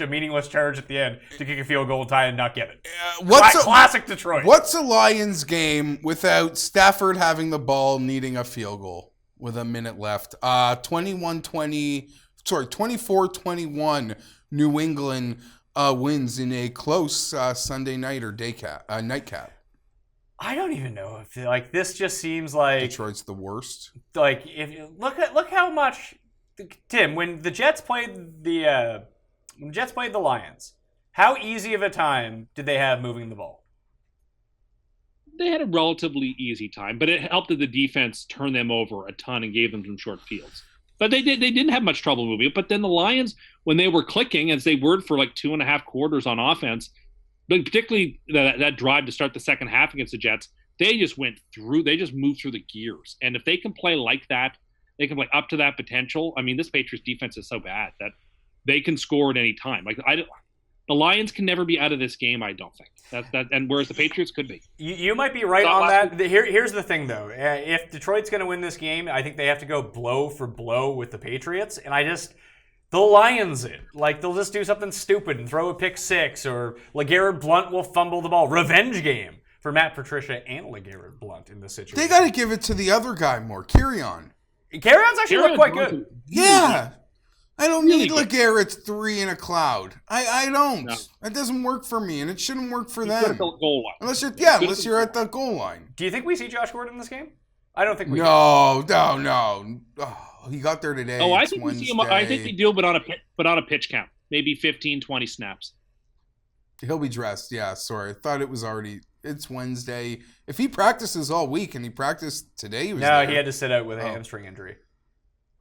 meaningless charge at the end to kick a field goal tie and not get it. Classic Detroit. What's a Lions game without Stafford having the ball needing a field goal with a minute left? 24-21 New England wins in a close Sunday night or nightcap. I don't even know if this just seems like Detroit's the worst. Like if you look how much Tim when the Jets played the Lions, how easy of a time did they have moving the ball? They had a relatively easy time, but it helped that the defense turned them over a ton and gave them some short fields. But they didn't have much trouble moving it. But then the Lions, when they were clicking, as they were for like 2.5 quarters on offense, but particularly that drive to start the second half against the Jets, they just moved through the gears. And if they can play like that, they can play up to that potential. I mean, this Patriots defense is so bad that they can score at any time. The Lions can never be out of this game, I don't think. And whereas the Patriots could be. You might be right on that. Here's the thing, though. If Detroit's going to win this game, I think they have to go blow for blow with the Patriots. And the Lions they'll just do something stupid and throw a pick six, or LeGarrette Blount will fumble the ball. Revenge game for Matt Patricia and LeGarrette Blount in this situation. They got to give it to the other guy more. Carry-on. Carry-on's actually looked quite good. Yeah. I don't need LeGarrette's 3 in a cloud. I don't. No. That doesn't work for me, and it shouldn't work for them. At the goal line. Unless you're at the goal line. Do you think we see Josh Gordon in this game? I don't think we do. No. Oh, he got there today. Oh, I think we see him. I think they do, but on a pitch count. Maybe 15, 20 snaps. He'll be dressed. Yeah, sorry. I thought it was already... It's Wednesday. If he practices all week and he practiced today, he had to sit out with a hamstring injury.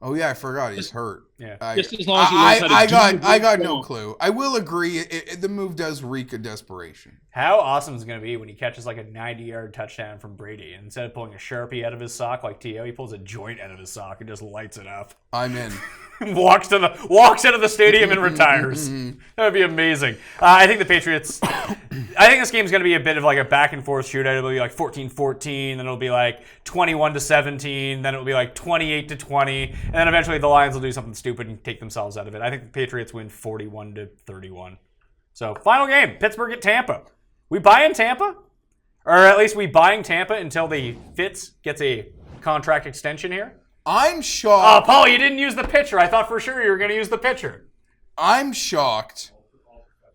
Oh yeah, I forgot he's hurt. Yeah, just as long as I got no clue. I will agree. The move does reek of desperation. How awesome is it going to be when he catches like a 90-yard touchdown from Brady, and instead of pulling a Sharpie out of his sock like T.O., he pulls a joint out of his sock and just lights it up. I'm in. walks out of the stadium and retires. That would be amazing. I think the Patriots. I think this game's going to be a bit of like a back and forth shootout. It'll be like 14-14, then it'll be like 21-17, then it'll be like 28-20, and then eventually the Lions will do something stupid and take themselves out of it. I think the Patriots win 41-31. So final game: Pittsburgh at Tampa. We buying Tampa, or at least we buying Tampa until the Fitz gets a contract extension here. I'm shocked. Paul, you didn't use the pitcher. I thought for sure you were going to use the pitcher. I'm shocked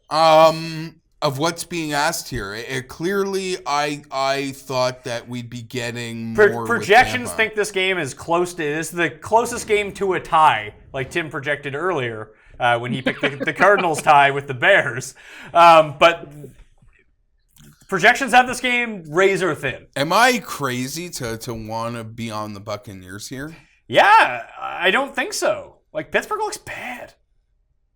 of what's being asked here. Clearly, I thought that we'd be getting more. Projections think this game is close to. This is the closest game to a tie, like Tim projected earlier when he picked the Cardinals tie with the Bears. But projections have this game razor thin. Am I crazy to want to be on the Buccaneers here? Yeah, I don't think so. Like, Pittsburgh looks bad.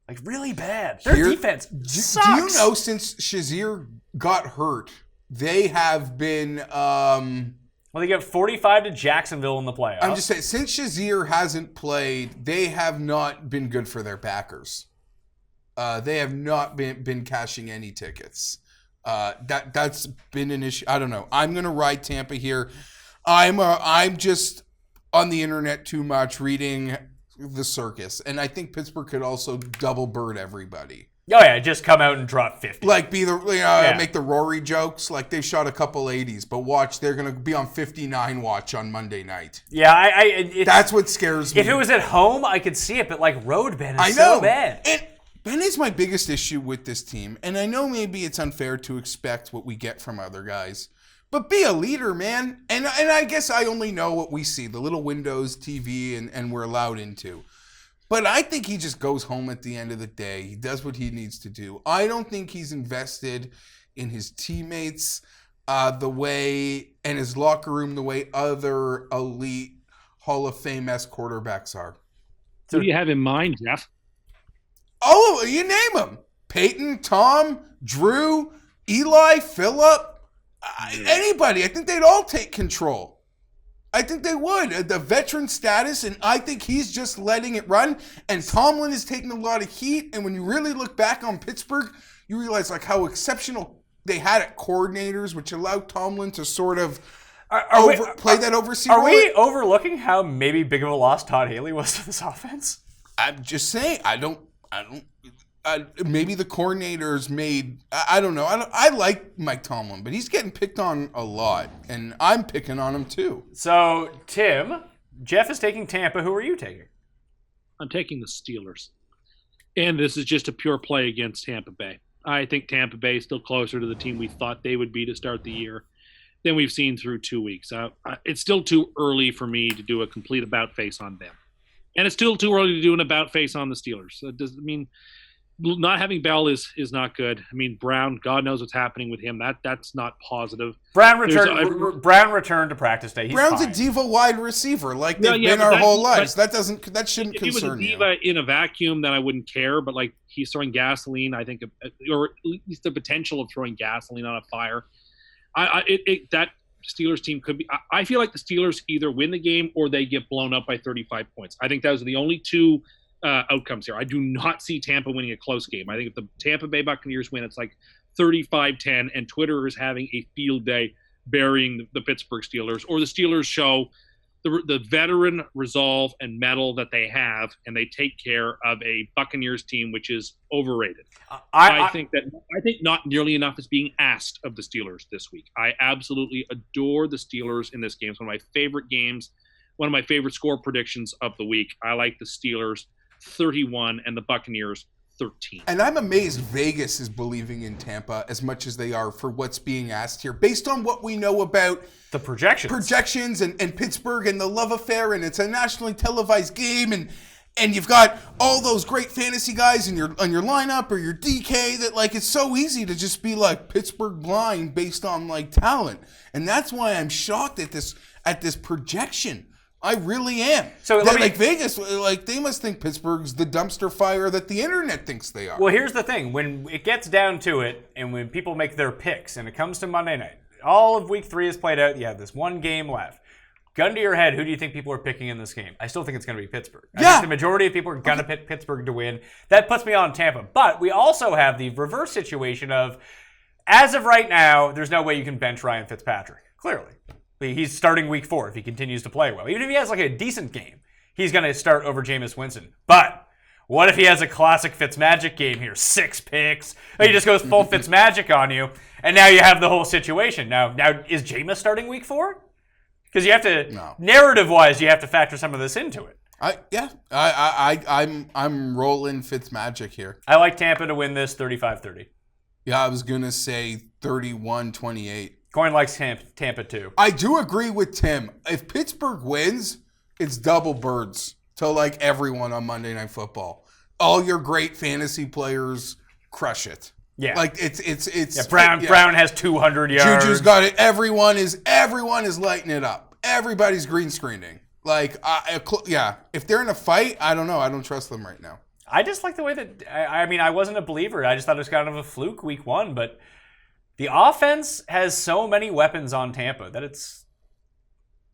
Like, really bad. Their defense sucks. Do you know since Shazier got hurt, they have been... well, Well, they get 45 to Jacksonville in the playoffs. I'm just saying, since Shazier hasn't played, they have not been good for their backers. They have not been cashing any tickets. That's been an issue. I don't know. I'm gonna ride Tampa here. I'm just on the internet too much reading the circus, and I think Pittsburgh could also double bird everybody. Oh yeah, just come out and drop 50. Like make the Rory jokes. Like they shot a couple 80s, but watch, they're gonna be on 59 watch on Monday night. Yeah, that's what scares me. If it was at home, I could see it, but like road Ben is so bad. And Ben is my biggest issue with this team, and I know maybe it's unfair to expect what we get from other guys, but be a leader, man. And I guess I only know what we see, the little windows, TV, and we're allowed into. But I think he just goes home at the end of the day. He does what he needs to do. I don't think he's invested in his teammates the way, and his locker room the way other elite Hall of Fame-esque quarterbacks are. Who do you have in mind, Geoff? Oh, you name them. Peyton, Tom, Drew, Eli, Phillip, anybody. I think they'd all take control. I think they would. The veteran status, and I think he's just letting it run. And Tomlin is taking a lot of heat. And when you really look back on Pittsburgh, you realize like how exceptional they had at coordinators, which allowed Tomlin to sort of play that overseer role. Are we overlooking how maybe big of a loss Todd Haley was to this offense? I'm just saying, maybe the coordinators made, I don't know. I like Mike Tomlin, but he's getting picked on a lot, and I'm picking on him too. So, Tim, Geoff is taking Tampa. Who are you taking? I'm taking the Steelers. And this is just a pure play against Tampa Bay. I think Tampa Bay is still closer to the team we thought they would be to start the year than we've seen through 2 weeks. It's still too early for me to do a complete about face on them. And it's still too early to do an about face on the Steelers. So not having Bell is not good. I mean, Brown, God knows what's happening with him. That's not positive. Brown returned to practice day. He's Brown's fine. a diva wide receiver, like they've been our whole lives. That shouldn't concern you. If he was a diva in a vacuum, then I wouldn't care. But like he's throwing gasoline, I think, or at least the potential of throwing gasoline on a fire. That Steelers team could be. I feel like the Steelers either win the game or they get blown up by 35 points. I think those are the only two outcomes here. I do not see Tampa winning a close game. I think if the Tampa Bay Buccaneers win, it's like 35-10, and Twitter is having a field day burying the Pittsburgh Steelers, or the Steelers show the veteran resolve and mettle that they have, and they take care of a Buccaneers team which is overrated. I think not nearly enough is being asked of the Steelers this week. I absolutely adore the Steelers in this game. It's one of my favorite games, one of my favorite score predictions of the week. I like the Steelers 31 and the Buccaneers 13. And I'm amazed Vegas is believing in Tampa as much as they are for what's being asked here, based on what we know about the projections and Pittsburgh and the love affair, and it's a nationally televised game, and you've got all those great fantasy guys in your lineup or your DK that like it's so easy to just be like Pittsburgh blind based on like talent, and that's why I'm shocked at this projection. I really am. So Vegas, like they must think Pittsburgh's the dumpster fire that the internet thinks they are. Well, here's the thing: when it gets down to it, and when people make their picks, and it comes to Monday night, all of Week 3 is played out. You have this one game left. Gun to your head, who do you think people are picking in this game? I still think it's going to be Pittsburgh. I think the majority of people are going to pick Pittsburgh to win. That puts me on Tampa. But we also have the reverse situation of, as of right now, there's no way you can bench Ryan Fitzpatrick. Clearly. He's starting Week 4 if he continues to play well. Even if he has like a decent game, he's going to start over Jameis Winston. But what if he has a classic Fitzmagic game here? 6 picks. He just goes full Fitzmagic on you, and now you have the whole situation. Now is Jameis starting Week 4? Because you have to, narrative-wise, you have to factor some of this into it. I'm rolling Fitzmagic here. I like Tampa to win this 35-30. Yeah, I was going to say 31-28. Coin likes Tampa too. I do agree with Tim. If Pittsburgh wins, it's double birds to like everyone on Monday Night Football. All your great fantasy players crush it. Yeah, like it's Brown has 200 yards. Juju's got it. Everyone is lighting it up. Everybody's green screening. Like if they're in a fight, I don't know. I don't trust them right now. I just like the way that I wasn't a believer. I just thought it was kind of a fluke Week 1, but the offense has so many weapons on Tampa that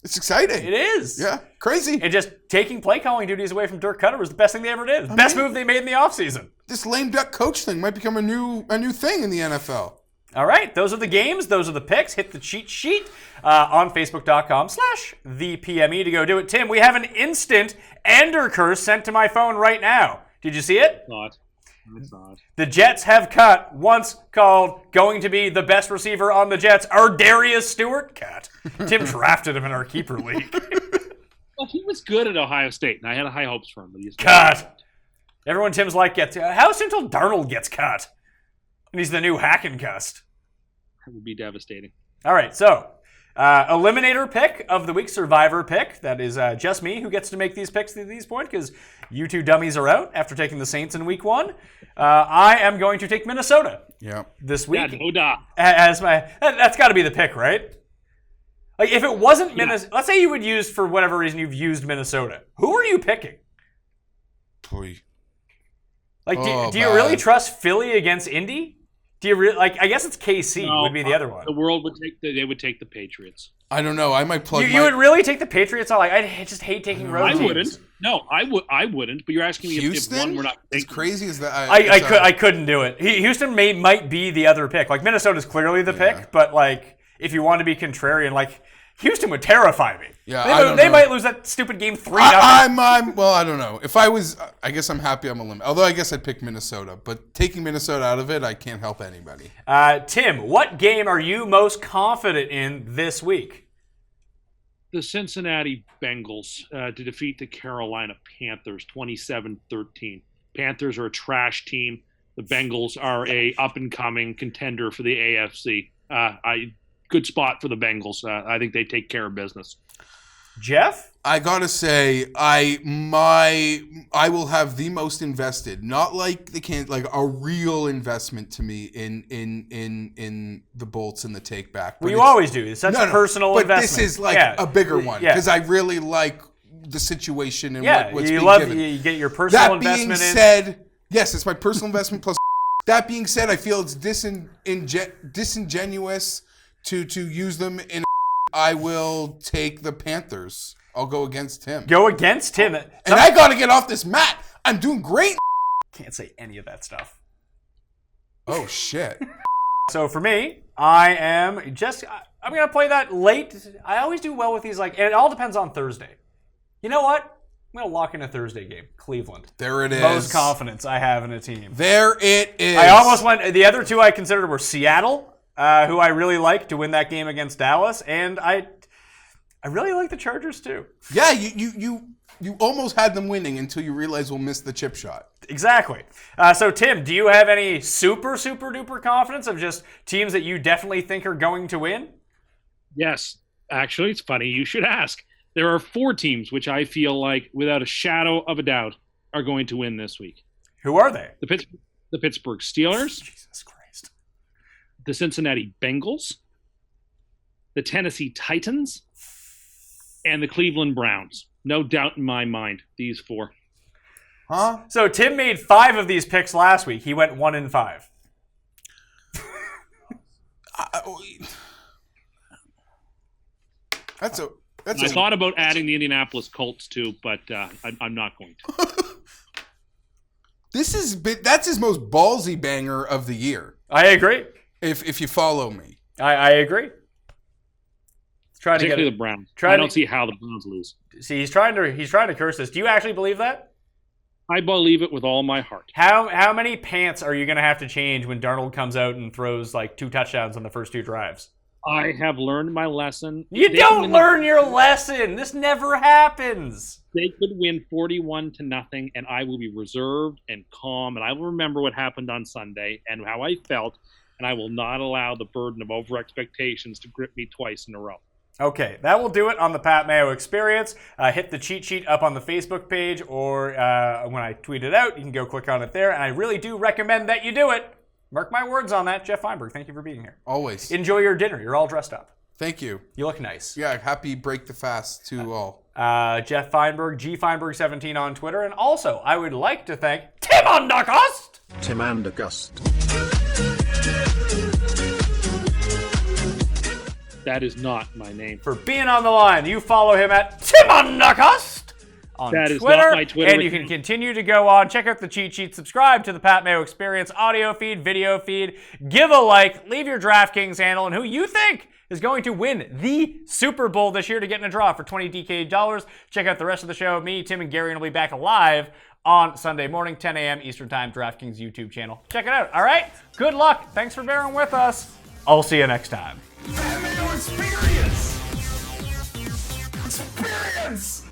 It's exciting. It is. Yeah, crazy. And just taking play calling duties away from Dirk Cutter was the best thing they ever did. The best move they made in the offseason. This lame duck coach thing might become a new thing in the NFL. All right, those are the games. Those are the picks. Hit the cheat sheet on Facebook.com/thepme to go do it. Tim, we have an instant Ender curse sent to my phone right now. Did you see it? It's not. The Jets have cut once called going to be the best receiver on the Jets, Darius Stewart. Cat. Tim drafted him in our keeper league. Well, he was good at Ohio State, and I had high hopes for him. But he's Cut. Everyone Tim's like gets. How soon till Darnold gets cut? And he's the new Hackencust. That would be devastating. All right, so eliminator pick of the week, survivor pick. That is just me who gets to make these picks at this point because you two dummies are out after taking the Saints in week 1. I am going to take Minnesota this week. Yeah, no doubt. As that's got to be the pick, right? Like if it wasn't Minnesota, let's say you would use for whatever reason you've used Minnesota. Who are you picking? Boy. Like, do you really trust Philly against Indy? Do you really I guess it's KC would be the other one. The world would take they would take the Patriots. I don't know. I might plug. You would really take the Patriots? I just hate taking road teams. I wouldn't. No, I wouldn't. But you're asking me if one we're not taking. As crazy as that. I couldn't do it. Houston might be the other pick. Like Minnesota's clearly the pick, but like if you want to be contrarian, like Houston would terrify me. Yeah, they might lose that stupid game 3-0. Well, I don't know. If I was, I guess I'm happy I'm eliminated. Although I guess I'd pick Minnesota, but taking Minnesota out of it, I can't help anybody. Tim, what game are you most confident in this week? The Cincinnati Bengals to defeat the Carolina Panthers 27-13. Panthers are a trash team. The Bengals are a up-and-coming contender for the AFC. Good spot for the Bengals. I think they take care of business. Geoff? I gotta say, I will have the most invested, not like like a real investment to me in the Bolts and the take back. Well, you always do. It's such a personal investment. But this is like a bigger one because I really like the situation and what's being given. You get your personal investment in. That being said, yes, it's my personal investment plus. That being said, I feel it's disingenuous to use them in. I will take the Panthers. I'll go against him. Go against him. And I got to get off this mat. I'm doing great. Can't say any of that stuff. Oh, shit. So for me, I'm going to play that late. I always do well with these, and it all depends on Thursday. You know what? I'm going to lock in a Thursday game. Cleveland. There it is. Most confidence I have in a team. There it is. I almost went, the other two I considered were Seattle, who I really like to win that game against Dallas, and I really like the Chargers too. Yeah, you almost had them winning until you realized we'll miss the chip shot. Exactly. So Tim, do you have any super duper confidence of just teams that you definitely think are going to win? Yes. Actually, it's funny you should ask. There are 4 teams which I feel like, without a shadow of a doubt, are going to win this week. Who are they? The Pittsburgh Steelers. Jesus Christ. The Cincinnati Bengals. The Tennessee Titans. And the Cleveland Browns. No doubt in my mind, these 4. Huh? So Tim made 5 of these picks last week. He went 1-5. I thought about adding the Indianapolis Colts too, but I'm not going to. That's his most ballsy banger of the year. I agree. If you follow me, I agree. Particularly the Browns. I don't see how the Browns lose. See, he's trying to curse us. Do you actually believe that? I believe it with all my heart. How many pants are you going to have to change when Darnold comes out and throws 2 touchdowns on the first 2 drives? I have learned my lesson. You don't learn your lesson. This never happens. They could win 41-0, and I will be reserved and calm, and I will remember what happened on Sunday and how I felt, and I will not allow the burden of over-expectations to grip me twice in a row. Okay, that will do it on the Pat Mayo Experience. Hit the cheat sheet up on the Facebook page, or when I tweet it out, you can go click on it there, and I really do recommend that you do it. Mark my words on that. Geoff Fienberg, thank you for being here. Always. Enjoy your dinner. You're all dressed up. Thank you. You look nice. Yeah, happy break the fast to all. Geoff Fienberg, GFienberg17 on Twitter. And also, I would like to thank Tim Undergust. Tim Andergust. That is not my name. For being on the line. You follow him at Tim Undercust on That is Twitter, not my Twitter and you can account. continue to go on, check out the cheat sheet, subscribe to the Pat Mayo Experience audio feed, video feed, give a like, leave your DraftKings handle, and who you think is going to win the Super Bowl this year to get in a draw for $20 DK dollars. Check out the rest of the show. Me, Tim, and Gary will be back live on Sunday morning, 10 a.m. Eastern Time, DraftKings YouTube channel. Check it out. All right? Good luck. Thanks for bearing with us. I'll see you next time. Pat Mayo Experience! Experience!